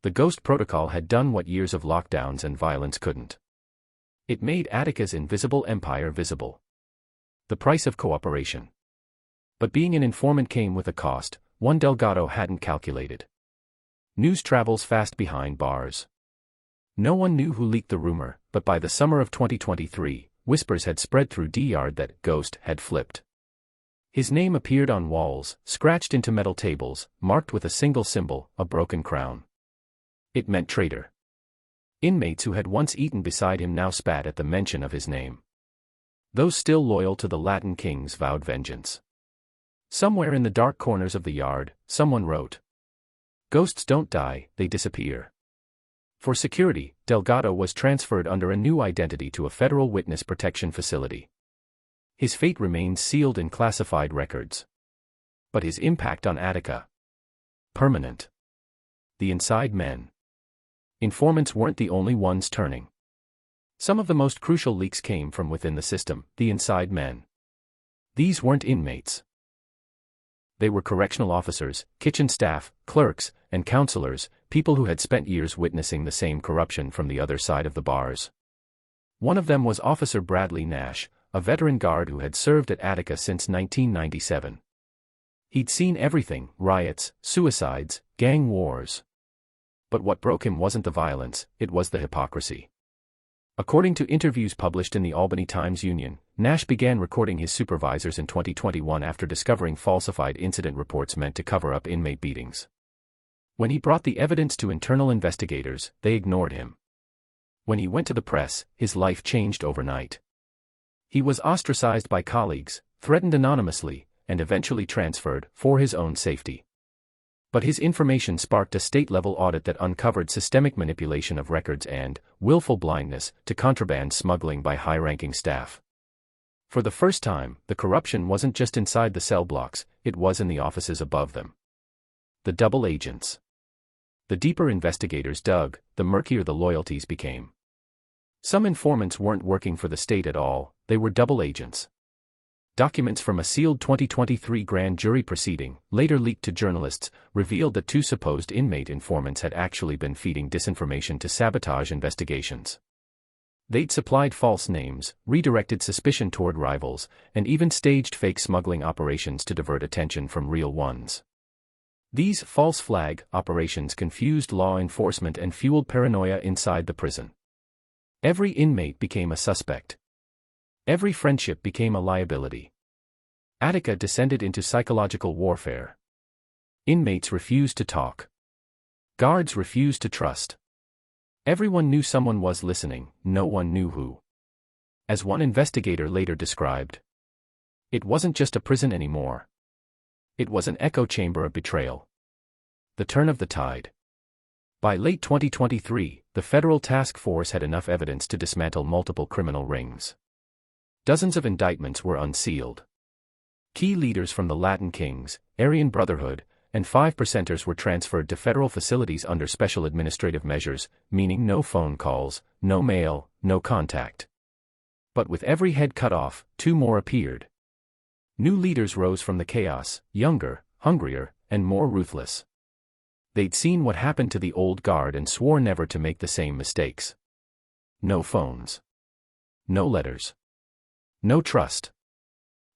The Ghost Protocol had done what years of lockdowns and violence couldn't. It made Attica's invisible empire visible. The price of cooperation. But being an informant came with a cost, one Delgado hadn't calculated. News travels fast behind bars. No one knew who leaked the rumor, but by the summer of 2023, whispers had spread through D-Yard that Ghost had flipped. His name appeared on walls, scratched into metal tables, marked with a single symbol, a broken crown. It meant traitor. Inmates who had once eaten beside him now spat at the mention of his name. Those still loyal to the Latin kings vowed vengeance. Somewhere in the dark corners of the yard, someone wrote, "Ghosts don't die, they disappear." For security, Delgado was transferred under a new identity to a federal witness protection facility. His fate remains sealed in classified records. But his impact on Attica? Permanent. The Inside Men. Informants weren't the only ones turning. Some of the most crucial leaks came from within the system, the Inside Men. These weren't inmates. They were correctional officers, kitchen staff, clerks, and counselors, people who had spent years witnessing the same corruption from the other side of the bars. One of them was Officer Bradley Nash, a veteran guard who had served at Attica since 1997. He'd seen everything: riots, suicides, gang wars. But what broke him wasn't the violence, it was the hypocrisy. According to interviews published in the Albany Times-Union, Nash began recording his supervisors in 2021 after discovering falsified incident reports meant to cover up inmate beatings. When he brought the evidence to internal investigators, they ignored him. When he went to the press, his life changed overnight. He was ostracized by colleagues, threatened anonymously, and eventually transferred for his own safety. But his information sparked a state-level audit that uncovered systemic manipulation of records and willful blindness to contraband smuggling by high-ranking staff. For the first time, the corruption wasn't just inside the cell blocks, it was in the offices above them. The double agents. The deeper investigators dug, the murkier the loyalties became. Some informants weren't working for the state at all, they were double agents. Documents from a sealed 2023 grand jury proceeding, later leaked to journalists, revealed that 2 supposed inmate informants had actually been feeding disinformation to sabotage investigations. They'd supplied false names, redirected suspicion toward rivals, and even staged fake smuggling operations to divert attention from real ones. These false flag operations confused law enforcement and fueled paranoia inside the prison. Every inmate became a suspect. Every friendship became a liability. Attica descended into psychological warfare. Inmates refused to talk. Guards refused to trust. Everyone knew someone was listening, no one knew who. As one investigator later described, it wasn't just a prison anymore. It was an echo chamber of betrayal. The turn of the tide. By late 2023, the federal task force had enough evidence to dismantle multiple criminal rings. Dozens of indictments were unsealed. Key leaders from the Latin Kings, Aryan Brotherhood, and 5%ers were transferred to federal facilities under special administrative measures, meaning no phone calls, no mail, no contact. But with every head cut off, 2 more appeared. New leaders rose from the chaos, younger, hungrier, and more ruthless. They'd seen what happened to the old guard and swore never to make the same mistakes. No phones. No letters. No trust.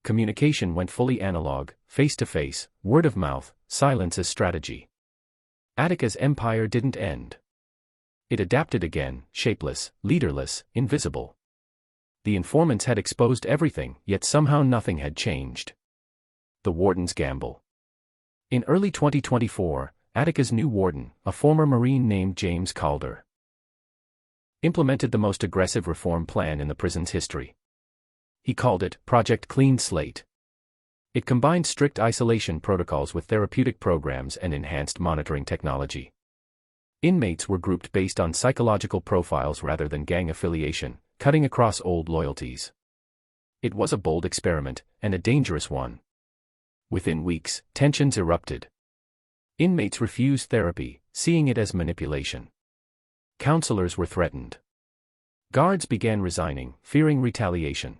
Communication went fully analog, face-to-face, word of mouth, silence as strategy. Attica's empire didn't end. It adapted again, shapeless, leaderless, invisible. The informants had exposed everything, yet somehow nothing had changed. The warden's gamble. In early 2024, Attica's new warden, a former Marine named James Calder, implemented the most aggressive reform plan in the prison's history. He called it Project Clean Slate. It combined strict isolation protocols with therapeutic programs and enhanced monitoring technology. Inmates were grouped based on psychological profiles rather than gang affiliation, cutting across old loyalties. It was a bold experiment, and a dangerous one. Within weeks, tensions erupted. Inmates refused therapy, seeing it as manipulation. Counselors were threatened. Guards began resigning, fearing retaliation.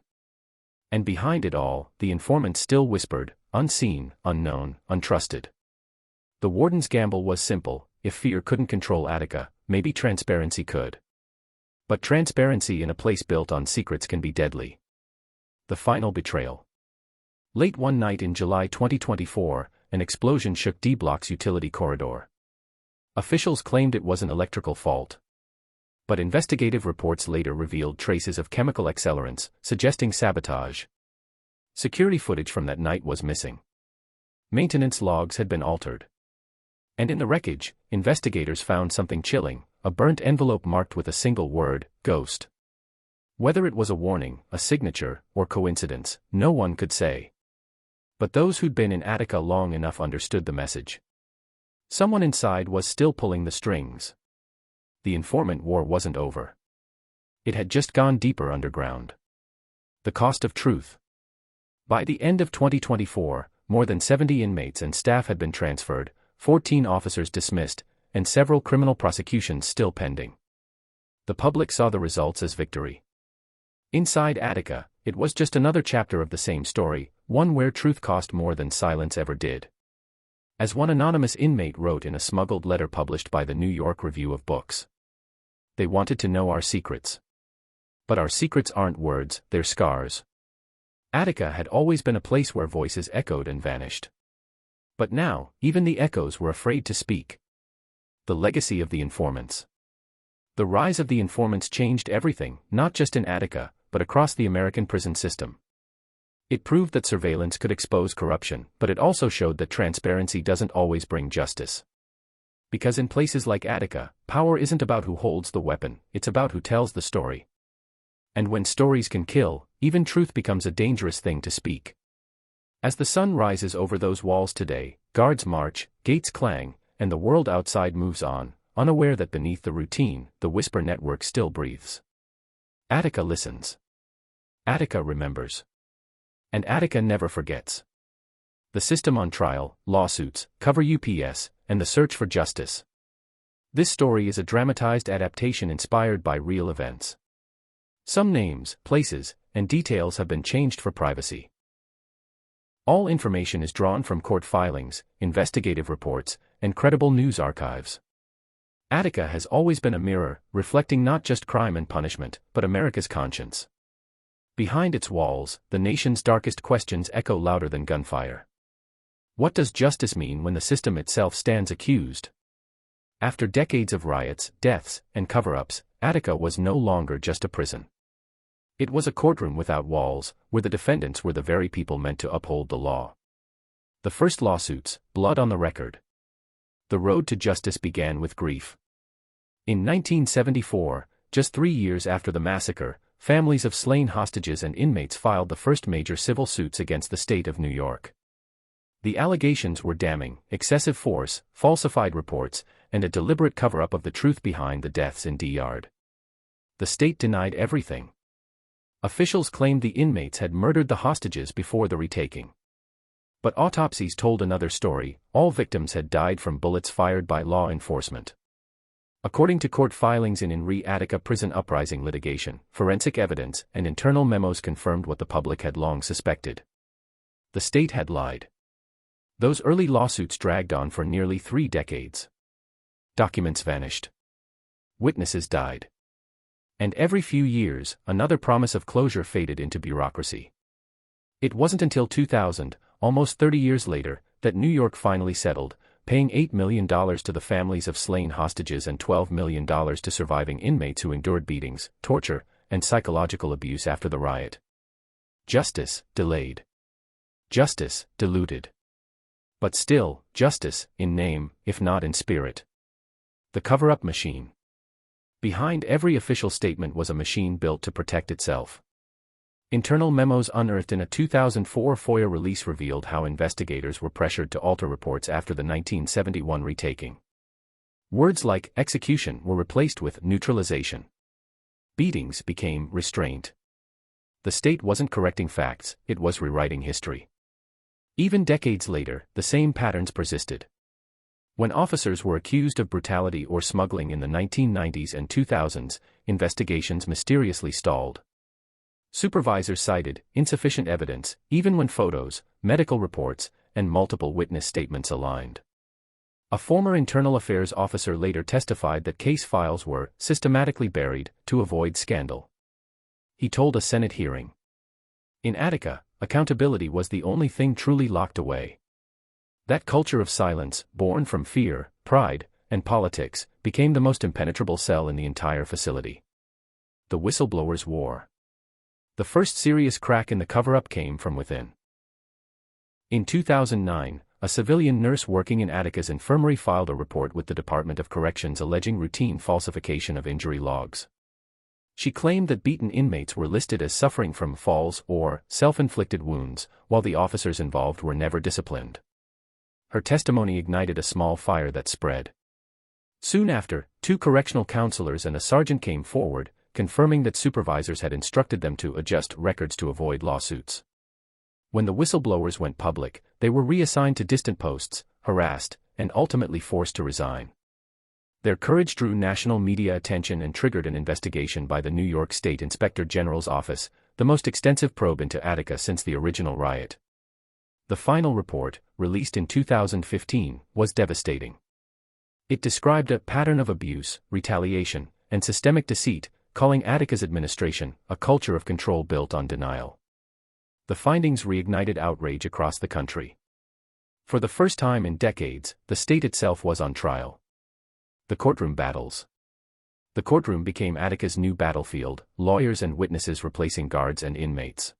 And behind it all, the informants still whispered, unseen, unknown, untrusted. The warden's gamble was simple: if fear couldn't control Attica, maybe transparency could. But transparency in a place built on secrets can be deadly. The final betrayal. Late one night in July 2024, an explosion shook D-Block's utility corridor. Officials claimed it was an electrical fault. But investigative reports later revealed traces of chemical accelerants, suggesting sabotage. Security footage from that night was missing. Maintenance logs had been altered. And in the wreckage, investigators found something chilling: a burnt envelope marked with a single word, ghost. Whether it was a warning, a signature, or coincidence, no one could say. But those who'd been in Attica long enough understood the message. Someone inside was still pulling the strings. The informant war wasn't over. It had just gone deeper underground. The cost of truth. By the end of 2024, more than 70 inmates and staff had been transferred, 14 officers dismissed, and several criminal prosecutions still pending. The public saw the results as victory. Inside Attica, it was just another chapter of the same story, one where truth cost more than silence ever did. As one anonymous inmate wrote in a smuggled letter published by the New York Review of Books, "They wanted to know our secrets. But our secrets aren't words, they're scars." Attica had always been a place where voices echoed and vanished. But now, even the echoes were afraid to speak. The legacy of the informants. The rise of the informants changed everything, not just in Attica, but across the American prison system. It proved that surveillance could expose corruption, but it also showed that transparency doesn't always bring justice. Because in places like Attica, power isn't about who holds the weapon, it's about who tells the story. And when stories can kill, even truth becomes a dangerous thing to speak. As the sun rises over those walls today, guards march, gates clang, and the world outside moves on, unaware that beneath the routine, the whisper network still breathes. Attica listens. Attica remembers. And Attica never forgets. The system on trial, lawsuits, cover UPS, and the search for justice. This story is a dramatized adaptation inspired by real events. Some names, places, and details have been changed for privacy. All information is drawn from court filings, investigative reports, and credible news archives. Attica has always been a mirror, reflecting not just crime and punishment, but America's conscience. Behind its walls, the nation's darkest questions echo louder than gunfire. What does justice mean when the system itself stands accused? After decades of riots, deaths, and cover-ups, Attica was no longer just a prison. It was a courtroom without walls, where the defendants were the very people meant to uphold the law. The first lawsuits, blood on the record. The road to justice began with grief. In 1974, just 3 years after the massacre, families of slain hostages and inmates filed the first major civil suits against the state of New York. The allegations were damning: excessive force, falsified reports, and a deliberate cover-up of the truth behind the deaths in D-Yard. The state denied everything. Officials claimed the inmates had murdered the hostages before the retaking. But autopsies told another story: all victims had died from bullets fired by law enforcement. According to court filings in Attica prison uprising litigation, forensic evidence and internal memos confirmed what the public had long suspected. The state had lied. Those early lawsuits dragged on for nearly 3 decades. Documents vanished. Witnesses died. And every few years, another promise of closure faded into bureaucracy. It wasn't until 2000, almost 30 years later, that New York finally settled, paying $8 million to the families of slain hostages and $12 million to surviving inmates who endured beatings, torture, and psychological abuse after the riot. Justice, delayed. Justice, diluted. But still, justice, in name, if not in spirit. The cover-up machine. Behind every official statement was a machine built to protect itself. Internal memos unearthed in a 2004 FOIA release revealed how investigators were pressured to alter reports after the 1971 retaking. Words like execution were replaced with neutralization. Beatings became restraint. The state wasn't correcting facts, it was rewriting history. Even decades later, the same patterns persisted. When officers were accused of brutality or smuggling in the 1990s and 2000s, investigations mysteriously stalled. Supervisors cited insufficient evidence, even when photos, medical reports, and multiple witness statements aligned. A former internal affairs officer later testified that case files were systematically buried to avoid scandal. He told a Senate hearing. In Attica, accountability was the only thing truly locked away. That culture of silence, born from fear, pride, and politics, became the most impenetrable cell in the entire facility. The Whistleblowers' War. The first serious crack in the cover-up came from within. In 2009, a civilian nurse working in Attica's infirmary filed a report with the Department of Corrections alleging routine falsification of injury logs. She claimed that beaten inmates were listed as suffering from falls or self-inflicted wounds, while the officers involved were never disciplined. Her testimony ignited a small fire that spread. Soon after, 2 correctional counselors and a sergeant came forward, confirming that supervisors had instructed them to adjust records to avoid lawsuits. When the whistleblowers went public, they were reassigned to distant posts, harassed, and ultimately forced to resign. Their courage drew national media attention and triggered an investigation by the New York State Inspector General's office, the most extensive probe into Attica since the original riot. The final report, released in 2015, was devastating. It described a pattern of abuse, retaliation, and systemic deceit, calling Attica's administration a culture of control built on denial. The findings reignited outrage across the country. For the first time in decades, the state itself was on trial. The courtroom battles. The courtroom became Attica's new battlefield, lawyers and witnesses replacing guards and inmates.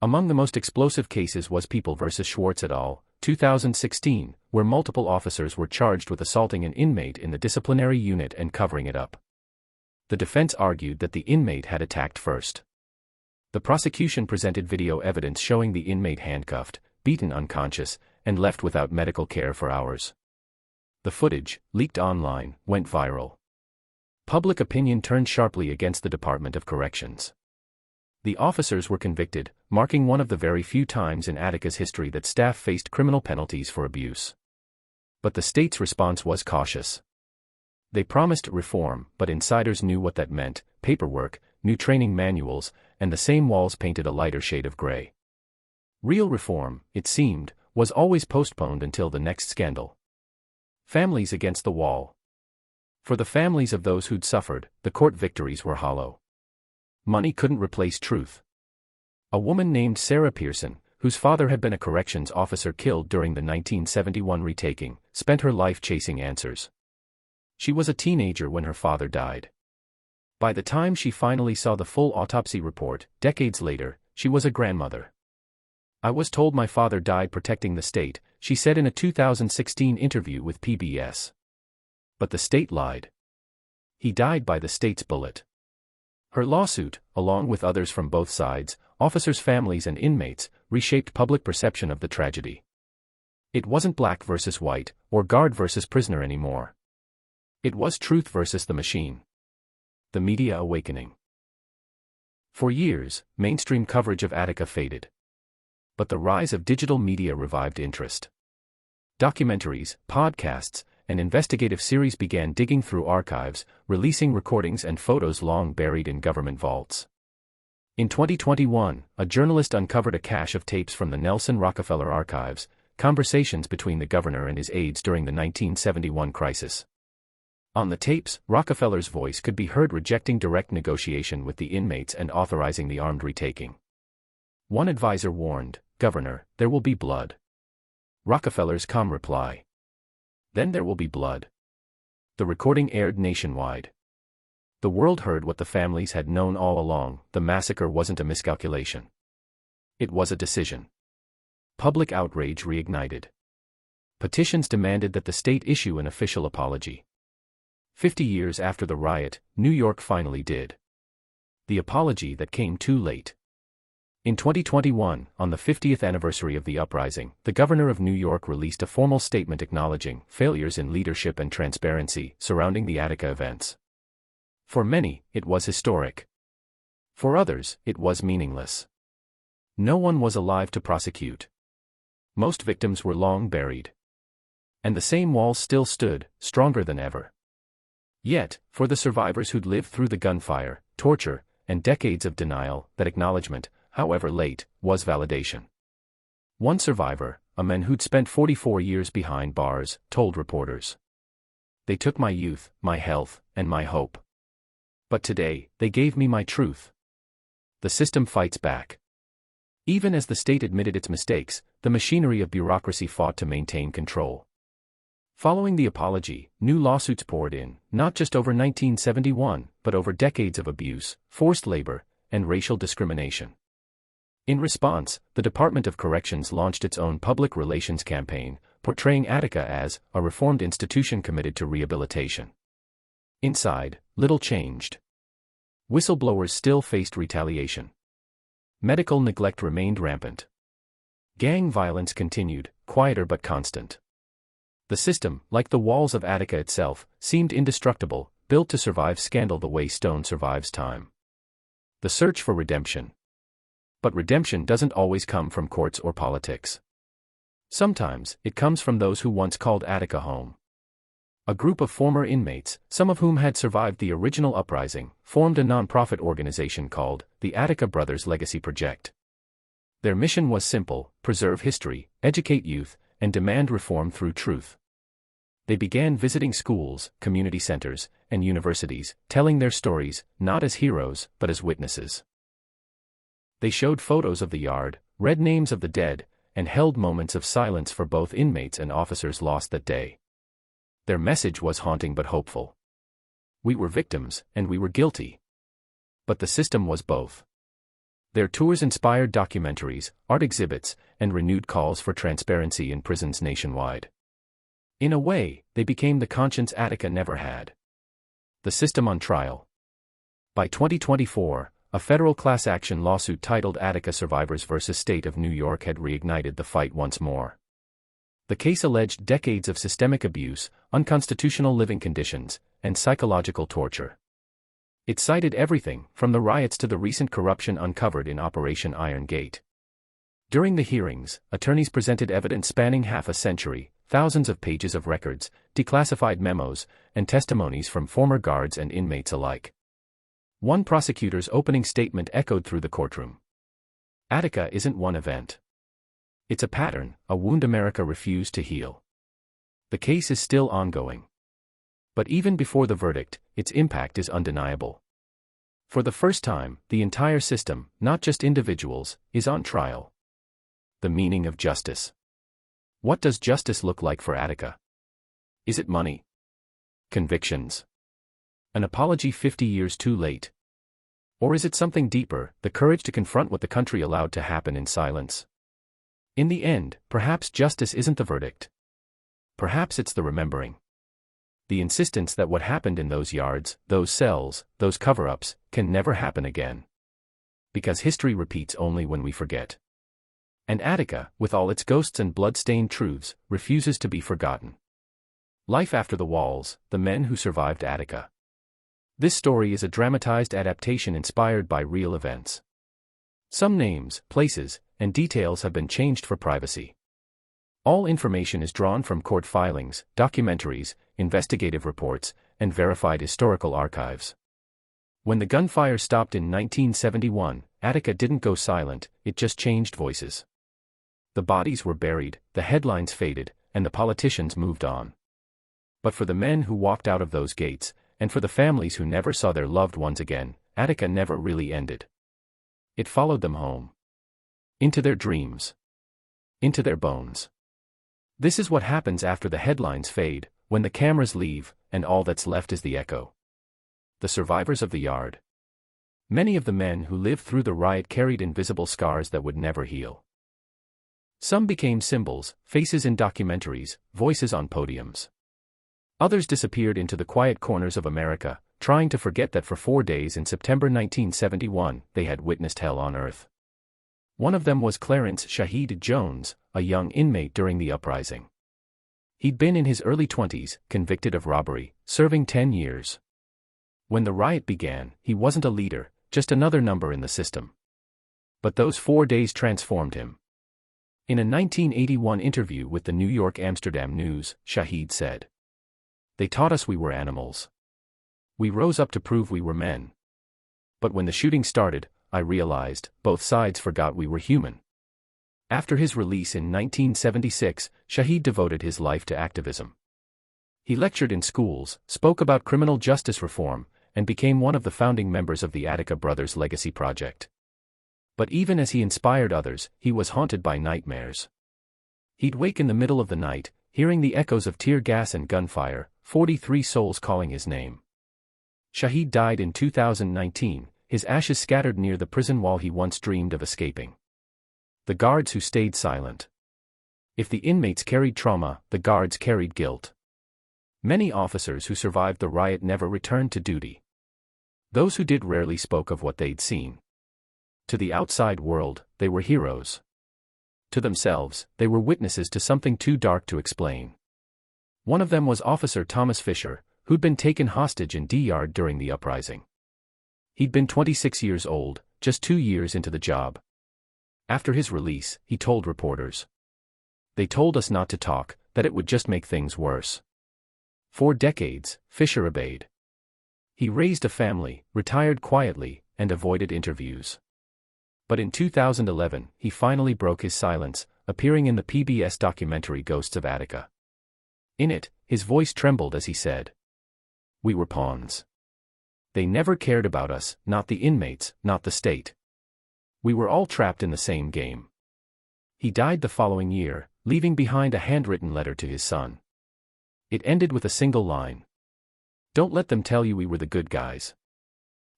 Among the most explosive cases was People v. Schwartz et al., 2016, where multiple officers were charged with assaulting an inmate in the disciplinary unit and covering it up. The defense argued that the inmate had attacked first. The prosecution presented video evidence showing the inmate handcuffed, beaten unconscious, and left without medical care for hours. The footage, leaked online, went viral. Public opinion turned sharply against the Department of Corrections. The officers were convicted, marking one of the very few times in Attica's history that staff faced criminal penalties for abuse. But the state's response was cautious. They promised reform, but insiders knew what that meant: paperwork, new training manuals, and the same walls painted a lighter shade of gray. Real reform, it seemed, was always postponed until the next scandal. Families against the wall. For the families of those who'd suffered, the court victories were hollow. Money couldn't replace truth. A woman named Sarah Pearson, whose father had been a corrections officer killed during the 1971 retaking, spent her life chasing answers. She was a teenager when her father died. By the time she finally saw the full autopsy report, decades later, she was a grandmother. "I was told my father died protecting the state," she said in a 2016 interview with PBS. But the state lied. He died by the state's bullet. Her lawsuit, along with others from both sides, officers' families and inmates, reshaped public perception of the tragedy. It wasn't black versus white, or guard versus prisoner anymore. It was truth versus the machine. The media awakening. For years, mainstream coverage of Attica faded. But the rise of digital media revived interest. Documentaries, podcasts, and investigative series began digging through archives, releasing recordings and photos long buried in government vaults. In 2021, a journalist uncovered a cache of tapes from the Nelson Rockefeller archives, conversations between the governor and his aides during the 1971 crisis. On the tapes, Rockefeller's voice could be heard rejecting direct negotiation with the inmates and authorizing the armed retaking. One advisor warned, "Governor, there will be blood." Rockefeller's calm reply, "Then there will be blood." The recording aired nationwide. The world heard what the families had known all along: the massacre wasn't a miscalculation. It was a decision. Public outrage reignited. Petitions demanded that the state issue an official apology. 50 years after the riot, New York finally did. The apology that came too late. In 2021, on the 50th anniversary of the uprising, the governor of New York released a formal statement acknowledging failures in leadership and transparency surrounding the Attica events. For many, it was historic. For others, it was meaningless. No one was alive to prosecute. Most victims were long buried. And the same walls still stood, stronger than ever. Yet, for the survivors who'd lived through the gunfire, torture, and decades of denial, that acknowledgement, however late, was validation. One survivor, a man who'd spent 44 years behind bars, told reporters, "They took my youth, my health, and my hope. But today, they gave me my truth." The system fights back. Even as the state admitted its mistakes, the machinery of bureaucracy fought to maintain control. Following the apology, new lawsuits poured in, not just over 1971, but over decades of abuse, forced labor, and racial discrimination. In response, the Department of Corrections launched its own public relations campaign, portraying Attica as a reformed institution committed to rehabilitation. Inside, little changed. Whistleblowers still faced retaliation. Medical neglect remained rampant. Gang violence continued, quieter but constant. The system, like the walls of Attica itself, seemed indestructible, built to survive scandal the way stone survives time. The search for redemption. But redemption doesn't always come from courts or politics. Sometimes, it comes from those who once called Attica home. A group of former inmates, some of whom had survived the original uprising, formed a non-profit organization called the Attica Brothers Legacy Project. Their mission was simple: preserve history, educate youth, and demand reform through truth. They began visiting schools, community centers, and universities, telling their stories, not as heroes, but as witnesses. They showed photos of the yard, read names of the dead, and held moments of silence for both inmates and officers lost that day. Their message was haunting but hopeful. We were victims, and we were guilty. But the system was both. Their tours inspired documentaries, art exhibits, and renewed calls for transparency in prisons nationwide. In a way, they became the conscience Attica never had. The system on trial. By 2024, a federal class action lawsuit titled Attica Survivors vs. State of New York had reignited the fight once more. The case alleged decades of systemic abuse, unconstitutional living conditions, and psychological torture. It cited everything, from the riots to the recent corruption uncovered in Operation Iron Gate. During the hearings, attorneys presented evidence spanning half a century, thousands of pages of records, declassified memos, and testimonies from former guards and inmates alike. One prosecutor's opening statement echoed through the courtroom. Attica isn't one event. It's a pattern, a wound America refused to heal. The case is still ongoing. But even before the verdict, its impact is undeniable. For the first time, the entire system, not just individuals, is on trial. The meaning of justice. What does justice look like for Attica? Is it money? Convictions? An apology 50 years too late? Or is it something deeper, the courage to confront what the country allowed to happen in silence? In the end, perhaps justice isn't the verdict. Perhaps it's the remembering. The insistence that what happened in those yards, those cells, those cover-ups, can never happen again. Because history repeats only when we forget. And Attica, with all its ghosts and blood-stained truths, refuses to be forgotten. Life After the Walls, The Men Who Survived Attica. This story is a dramatized adaptation inspired by real events. Some names, places, and details have been changed for privacy. All information is drawn from court filings, documentaries, investigative reports, and verified historical archives. When the gunfire stopped in 1971, Attica didn't go silent, it just changed voices. The bodies were buried, the headlines faded, and the politicians moved on. But for the men who walked out of those gates, and for the families who never saw their loved ones again, Attica never really ended. It followed them home. Into their dreams. Into their bones. This is what happens after the headlines fade, when the cameras leave, and all that's left is the echo. The survivors of the yard. Many of the men who lived through the riot carried invisible scars that would never heal. Some became symbols, faces in documentaries, voices on podiums. Others disappeared into the quiet corners of America, trying to forget that for 4 days in September 1971, they had witnessed hell on earth. One of them was Clarence Shaheed Jones, a young inmate during the uprising. He'd been in his early 20s, convicted of robbery, serving 10 years. When the riot began, he wasn't a leader, just another number in the system. But those 4 days transformed him. In a 1981 interview with the New York Amsterdam News, Shaheed said, "They taught us we were animals. We rose up to prove we were men. But when the shooting started, I realized, both sides forgot we were human." After his release in 1976, Shaheed devoted his life to activism. He lectured in schools, spoke about criminal justice reform, and became one of the founding members of the Attica Brothers Legacy Project. But even as he inspired others, he was haunted by nightmares. He'd wake in the middle of the night, hearing the echoes of tear gas and gunfire, 43 souls calling his name. Shaheed died in 2019, his ashes scattered near the prison wall he once dreamed of escaping. The guards who stayed silent. If the inmates carried trauma, the guards carried guilt. Many officers who survived the riot never returned to duty. Those who did rarely spoke of what they'd seen. To the outside world, they were heroes. To themselves, they were witnesses to something too dark to explain. One of them was Officer Thomas Fisher, who'd been taken hostage in D-Yard during the uprising. He'd been 26 years old, just 2 years into the job. After his release, he told reporters, "They told us not to talk, that it would just make things worse." For decades, Fisher obeyed. He raised a family, retired quietly, and avoided interviews. But in 2011, he finally broke his silence, appearing in the PBS documentary Ghosts of Attica. In it, his voice trembled as he said, "We were pawns. They never cared about us, not the inmates, not the state. We were all trapped in the same game." He died the following year, leaving behind a handwritten letter to his son. It ended with a single line. "Don't let them tell you we were the good guys.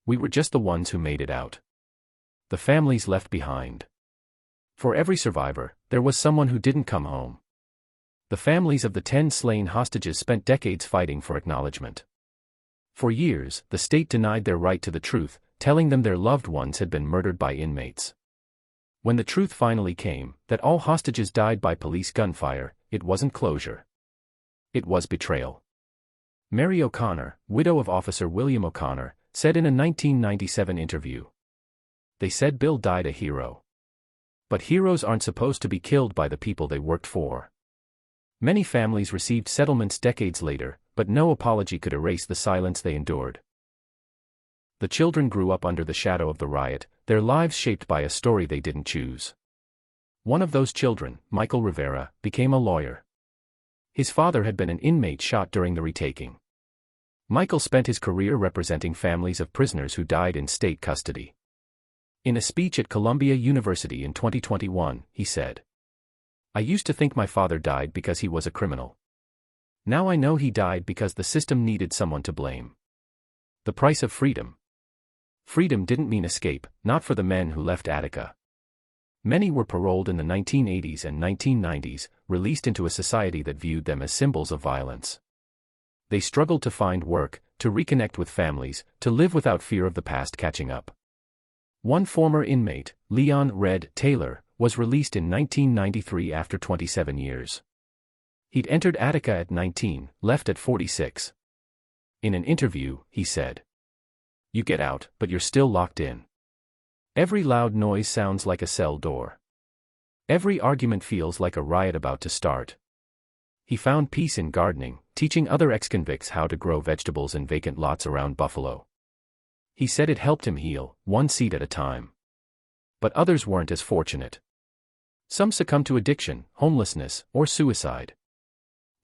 We were just the ones who made it out." The families left behind. For every survivor, there was someone who didn't come home. The families of the 10 slain hostages spent decades fighting for acknowledgement. For years, the state denied their right to the truth, telling them their loved ones had been murdered by inmates. When the truth finally came, that all hostages died by police gunfire, it wasn't closure. It was betrayal. Mary O'Connor, widow of Officer William O'Connor, said in a 1997 interview, "They said Bill died a hero. But heroes aren't supposed to be killed by the people they worked for." Many families received settlements decades later, but no apology could erase the silence they endured. The children grew up under the shadow of the riot, their lives shaped by a story they didn't choose. One of those children, Michael Rivera, became a lawyer. His father had been an inmate shot during the retaking. Michael spent his career representing families of prisoners who died in state custody. In a speech at Columbia University in 2021, he said, "I used to think my father died because he was a criminal. Now I know he died because the system needed someone to blame." The price of freedom. Freedom didn't mean escape, not for the men who left Attica. Many were paroled in the 1980s and 1990s, released into a society that viewed them as symbols of violence. They struggled to find work, to reconnect with families, to live without fear of the past catching up. One former inmate, Leon "Red" Taylor, was released in 1993 after 27 years. He'd entered Attica at 19, left at 46. In an interview, he said, "You get out, but you're still locked in. Every loud noise sounds like a cell door. Every argument feels like a riot about to start." He found peace in gardening, teaching other ex-convicts how to grow vegetables in vacant lots around Buffalo. He said it helped him heal, one seed at a time. But others weren't as fortunate. Some succumbed to addiction, homelessness, or suicide.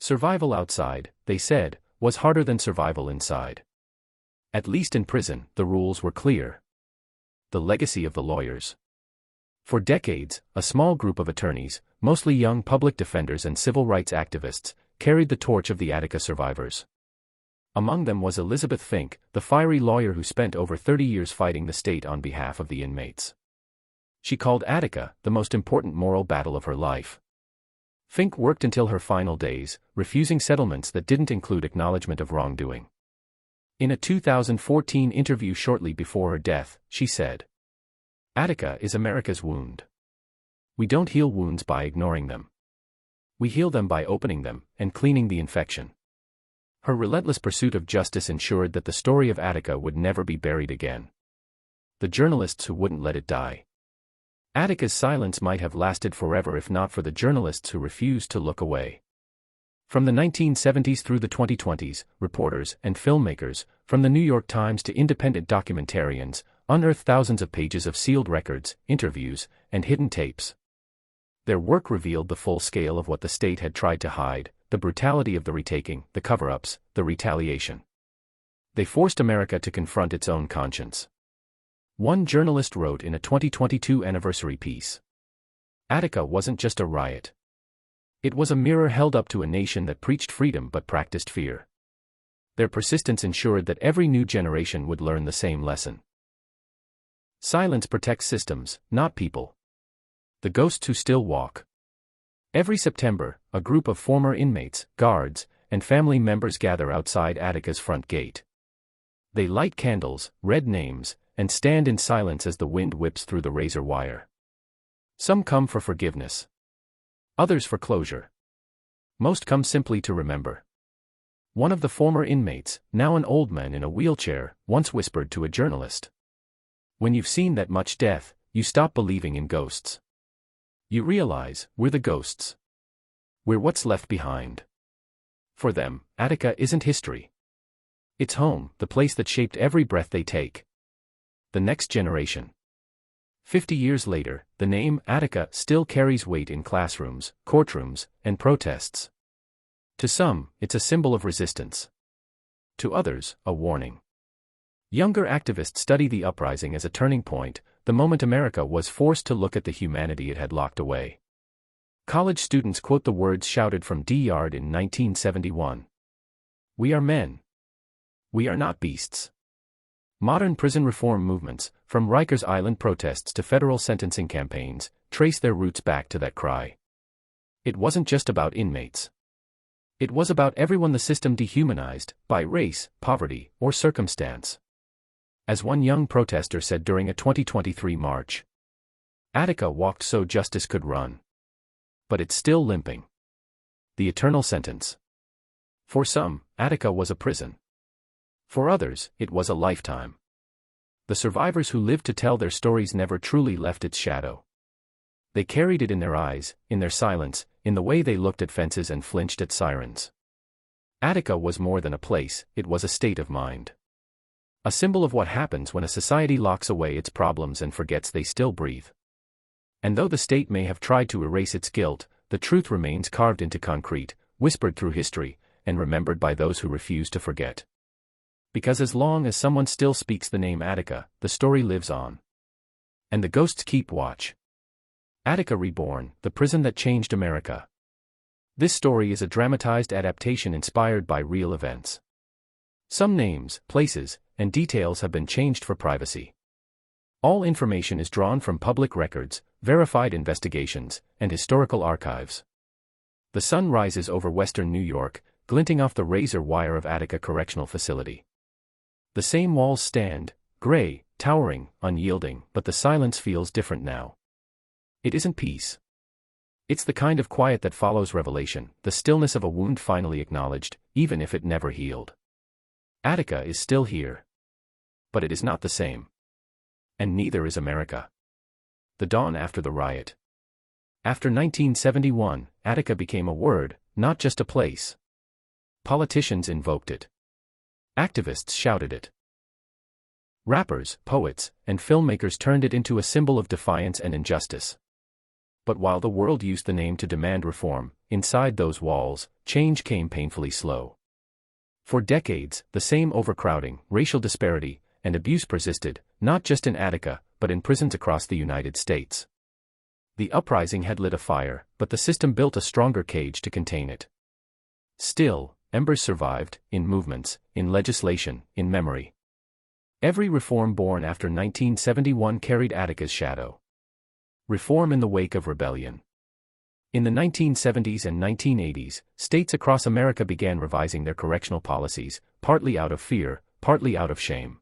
Survival outside, they said, was harder than survival inside. At least in prison, the rules were clear. The legacy of the lawyers. For decades, a small group of attorneys, mostly young public defenders and civil rights activists, carried the torch of the Attica survivors. Among them was Elizabeth Fink, the fiery lawyer who spent over 30 years fighting the state on behalf of the inmates. She called Attica the most important moral battle of her life. Fink worked until her final days, refusing settlements that didn't include acknowledgement of wrongdoing. In a 2014 interview shortly before her death, she said, "Attica is America's wound. We don't heal wounds by ignoring them. We heal them by opening them and cleaning the infection." Her relentless pursuit of justice ensured that the story of Attica would never be buried again. The journalists who wouldn't let it die. Attica's silence might have lasted forever if not for the journalists who refused to look away. From the 1970s through the 2020s, reporters and filmmakers, from the New York Times to independent documentarians, unearthed thousands of pages of sealed records, interviews, and hidden tapes. Their work revealed the full scale of what the state had tried to hide, the brutality of the retaking, the cover-ups, the retaliation. They forced America to confront its own conscience. One journalist wrote in a 2022 anniversary piece, "Attica wasn't just a riot. It was a mirror held up to a nation that preached freedom but practiced fear. Their persistence ensured that every new generation would learn the same lesson. Silence protects systems, not people." The ghosts who still walk. Every September, a group of former inmates, guards, and family members gather outside Attica's front gate. They light candles, read names, and stand in silence as the wind whips through the razor wire. Some come for forgiveness. Others for closure. Most come simply to remember. One of the former inmates, now an old man in a wheelchair, once whispered to a journalist, "When you've seen that much death, you stop believing in ghosts. You realize, we're the ghosts. We're what's left behind." For them, Attica isn't history. It's home, the place that shaped every breath they take. The next generation. 50 years later, the name Attica still carries weight in classrooms, courtrooms, and protests. To some, it's a symbol of resistance. To others, a warning. Younger activists study the uprising as a turning point, the moment America was forced to look at the humanity it had locked away. College students quote the words shouted from D Yard in 1971. "We are men. We are not beasts." Modern prison reform movements, from Rikers Island protests to federal sentencing campaigns, trace their roots back to that cry. It wasn't just about inmates. It was about everyone the system dehumanized, by race, poverty, or circumstance. As one young protester said during a 2023 march, "Attica walked so justice could run. But it's still limping." The eternal sentence. For some, Attica was a prison. For others, it was a lifetime. The survivors who lived to tell their stories never truly left its shadow. They carried it in their eyes, in their silence, in the way they looked at fences and flinched at sirens. Attica was more than a place, it was a state of mind. A symbol of what happens when a society locks away its problems and forgets they still breathe. And though the state may have tried to erase its guilt, the truth remains carved into concrete, whispered through history, and remembered by those who refuse to forget. Because as long as someone still speaks the name Attica, the story lives on. And the ghosts keep watch. Attica Reborn, the prison that changed America. This story is a dramatized adaptation inspired by real events. Some names, places, and details have been changed for privacy. All information is drawn from public records, verified investigations, and historical archives. The sun rises over western New York, glinting off the razor wire of Attica Correctional Facility. The same walls stand, gray, towering, unyielding, but the silence feels different now. It isn't peace. It's the kind of quiet that follows revelation, the stillness of a wound finally acknowledged, even if it never healed. Attica is still here. But it is not the same. And neither is America. The dawn after the riot. After 1971, Attica became a word, not just a place. Politicians invoked it. Activists shouted it. Rappers, poets, and filmmakers turned it into a symbol of defiance and injustice. But while the world used the name to demand reform, inside those walls, change came painfully slow. For decades, the same overcrowding, racial disparity, and abuse persisted, not just in Attica, but in prisons across the United States. The uprising had lit a fire, but the system built a stronger cage to contain it. Still, embers survived, in movements, in legislation, in memory. Every reform born after 1971 carried Attica's shadow. Reform in the wake of rebellion. In the 1970s and 1980s, states across America began revising their correctional policies, partly out of fear, partly out of shame.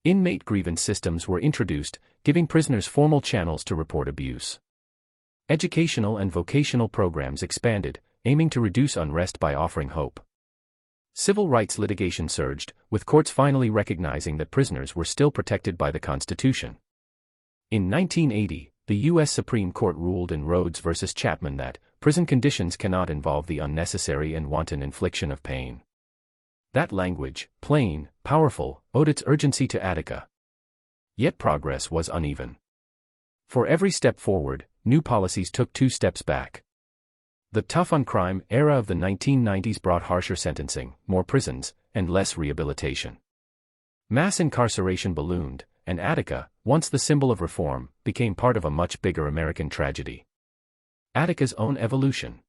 Inmate grievance systems were introduced, giving prisoners formal channels to report abuse. Educational and vocational programs expanded, aiming to reduce unrest by offering hope. Civil rights litigation surged, with courts finally recognizing that prisoners were still protected by the Constitution. In 1980, the U.S. Supreme Court ruled in Rhodes v. Chapman that prison conditions cannot involve the unnecessary and wanton infliction of pain. That language, plain, powerful, owed its urgency to Attica. Yet progress was uneven. For every step forward, new policies took 2 steps back. The tough-on-crime era of the 1990s brought harsher sentencing, more prisons, and less rehabilitation. Mass incarceration ballooned, and Attica, once the symbol of reform, became part of a much bigger American tragedy. Attica's own evolution.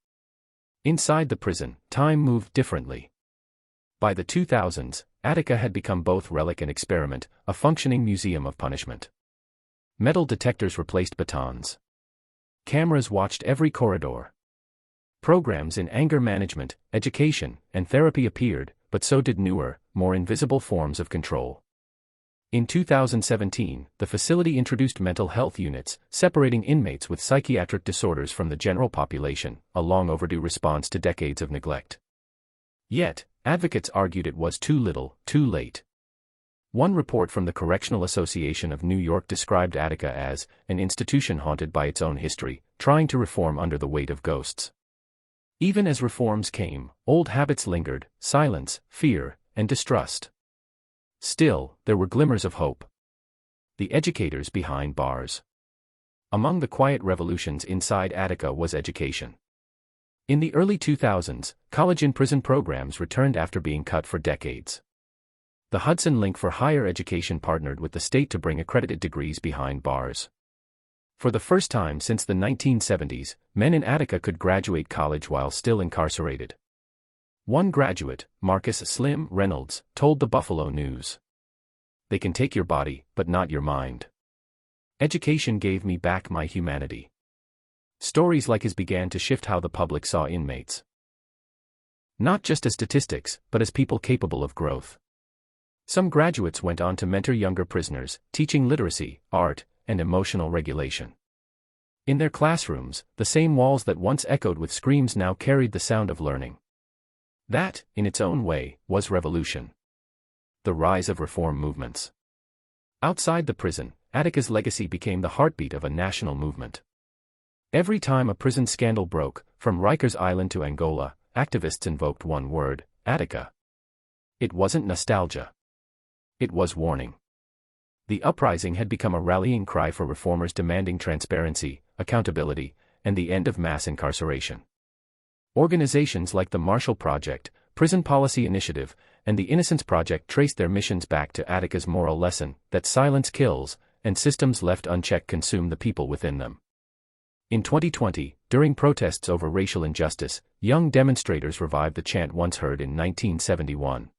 Inside the prison, time moved differently. By the 2000s, Attica had become both relic and experiment, a functioning museum of punishment. Metal detectors replaced batons. Cameras watched every corridor. Programs in anger management, education, and therapy appeared, but so did newer, more invisible forms of control. In 2017, the facility introduced mental health units, separating inmates with psychiatric disorders from the general population, a long overdue response to decades of neglect. Yet, advocates argued it was too little, too late. One report from the Correctional Association of New York described Attica as an institution haunted by its own history, trying to reform under the weight of ghosts. Even as reforms came, old habits lingered, silence, fear, and distrust. Still, there were glimmers of hope. The educators behind bars. Among the quiet revolutions inside Attica was education. In the early 2000s, college-in-prison programs returned after being cut for decades. The Hudson Link for Higher Education partnered with the state to bring accredited degrees behind bars. For the first time since the 1970s, men in Attica could graduate college while still incarcerated. One graduate, Marcus "Slim" Reynolds, told the Buffalo News. "They can take your body, but not your mind. Education gave me back my humanity." Stories like his began to shift how the public saw inmates. Not just as statistics, but as people capable of growth. Some graduates went on to mentor younger prisoners, teaching literacy, art, and emotional regulation. In their classrooms, the same walls that once echoed with screams now carried the sound of learning. That, in its own way, was revolution. The rise of reform movements. Outside the prison, Attica's legacy became the heartbeat of a national movement. Every time a prison scandal broke, from Rikers Island to Angola, activists invoked one word: Attica. It wasn't nostalgia. It was warning. The uprising had become a rallying cry for reformers demanding transparency, accountability, and the end of mass incarceration. Organizations like the Marshall Project, Prison Policy Initiative, and the Innocence Project traced their missions back to Attica's moral lesson that silence kills, and systems left unchecked consume the people within them. In 2020, during protests over racial injustice, young demonstrators revived the chant once heard in 1971.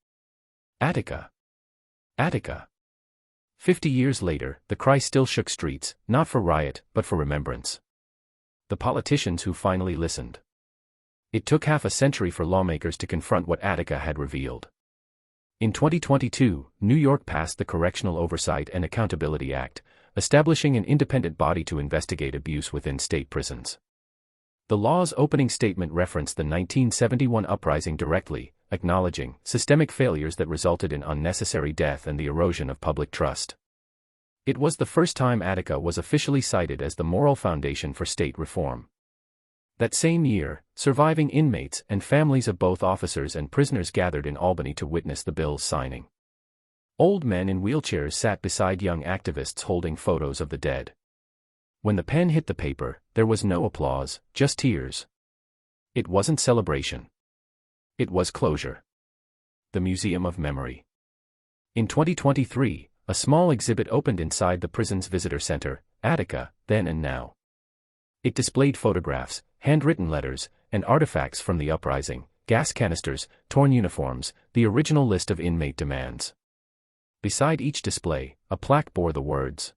Attica. Attica. 50 years later, the cry still shook streets, not for riot, but for remembrance. The politicians who finally listened. It took half a century for lawmakers to confront what Attica had revealed. In 2022, New York passed the Correctional Oversight and Accountability Act, establishing an independent body to investigate abuse within state prisons. The law's opening statement referenced the 1971 uprising directly, acknowledging systemic failures that resulted in unnecessary death and the erosion of public trust. It was the first time Attica was officially cited as the moral foundation for state reform. That same year, surviving inmates and families of both officers and prisoners gathered in Albany to witness the bill's signing. Old men in wheelchairs sat beside young activists holding photos of the dead. When the pen hit the paper, there was no applause, just tears. It wasn't celebration. It was closure. The Museum of Memory. In 2023, a small exhibit opened inside the prison's visitor center, Attica, Then and Now. It displayed photographs, handwritten letters, and artifacts from the uprising, gas canisters, torn uniforms, the original list of inmate demands. Beside each display, a plaque bore the words,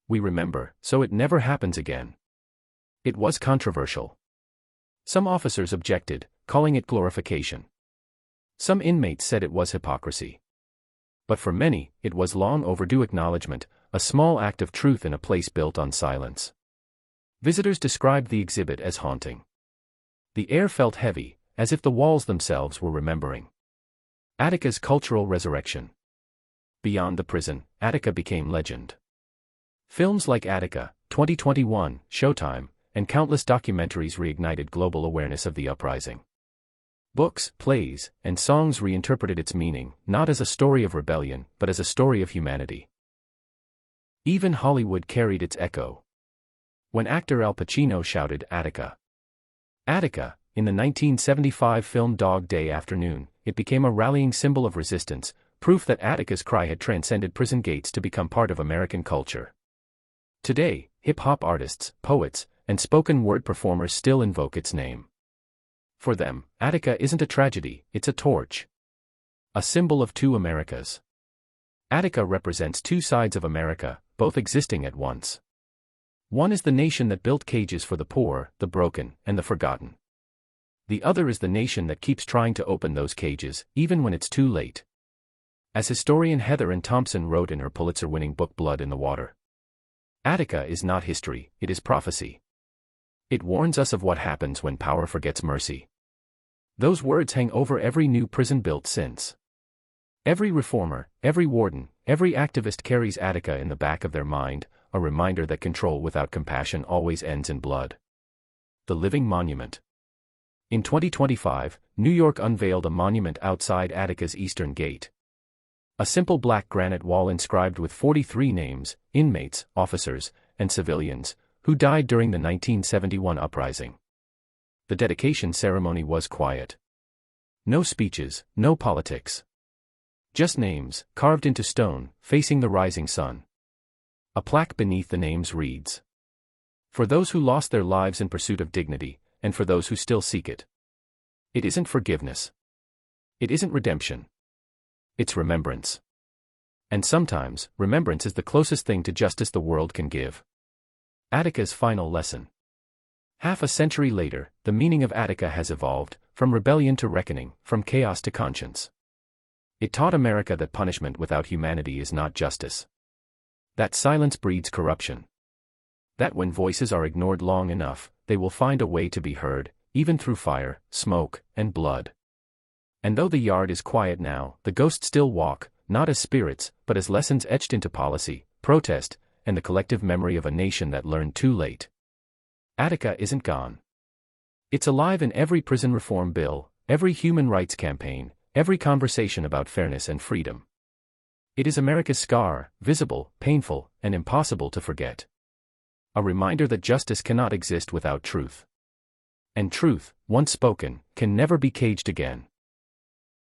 "We remember, so it never happens again." It was controversial. Some officers objected, calling it glorification. Some inmates said it was hypocrisy. But for many, it was long overdue acknowledgement, a small act of truth in a place built on silence. Visitors described the exhibit as haunting. The air felt heavy, as if the walls themselves were remembering. Attica's cultural resurrection. Beyond the prison, Attica became legend. Films like Attica, 2021, Showtime, and countless documentaries reignited global awareness of the uprising. Books, plays, and songs reinterpreted its meaning, not as a story of rebellion, but as a story of humanity. Even Hollywood carried its echo. When actor Al Pacino shouted Attica. Attica, in the 1975 film Dog Day Afternoon, it became a rallying symbol of resistance, proof that Attica's cry had transcended prison gates to become part of American culture. Today, hip-hop artists, poets, and spoken-word performers still invoke its name. For them, Attica isn't a tragedy, it's a torch. A symbol of two Americas. Attica represents two sides of America, both existing at once. One is the nation that built cages for the poor, the broken, and the forgotten. The other is the nation that keeps trying to open those cages, even when it's too late. As historian Heather Ann Thompson wrote in her Pulitzer-winning book Blood in the Water, Attica is not history, it is prophecy. It warns us of what happens when power forgets mercy. Those words hang over every new prison built since. Every reformer, every warden, every activist carries Attica in the back of their mind, a reminder that control without compassion always ends in blood. The Living Monument. In 2025, New York unveiled a monument outside Attica's Eastern Gate. A simple black granite wall inscribed with 43 names, inmates, officers, and civilians, who died during the 1971 uprising. The dedication ceremony was quiet. No speeches, no politics. Just names, carved into stone, facing the rising sun. A plaque beneath the names reads, "For those who lost their lives in pursuit of dignity, and for those who still seek it." It isn't forgiveness. It isn't redemption. It's remembrance. And sometimes, remembrance is the closest thing to justice the world can give. Attica's final lesson. Half a century later, the meaning of Attica has evolved, from rebellion to reckoning, from chaos to conscience. It taught America that punishment without humanity is not justice. That silence breeds corruption. That when voices are ignored long enough, they will find a way to be heard, even through fire, smoke, and blood. And though the yard is quiet now, the ghosts still walk, not as spirits, but as lessons etched into policy, protest, and the collective memory of a nation that learned too late. Attica isn't gone. It's alive in every prison reform bill, every human rights campaign, every conversation about fairness and freedom. It is America's scar, visible, painful, and impossible to forget. A reminder that justice cannot exist without truth. And truth, once spoken, can never be caged again.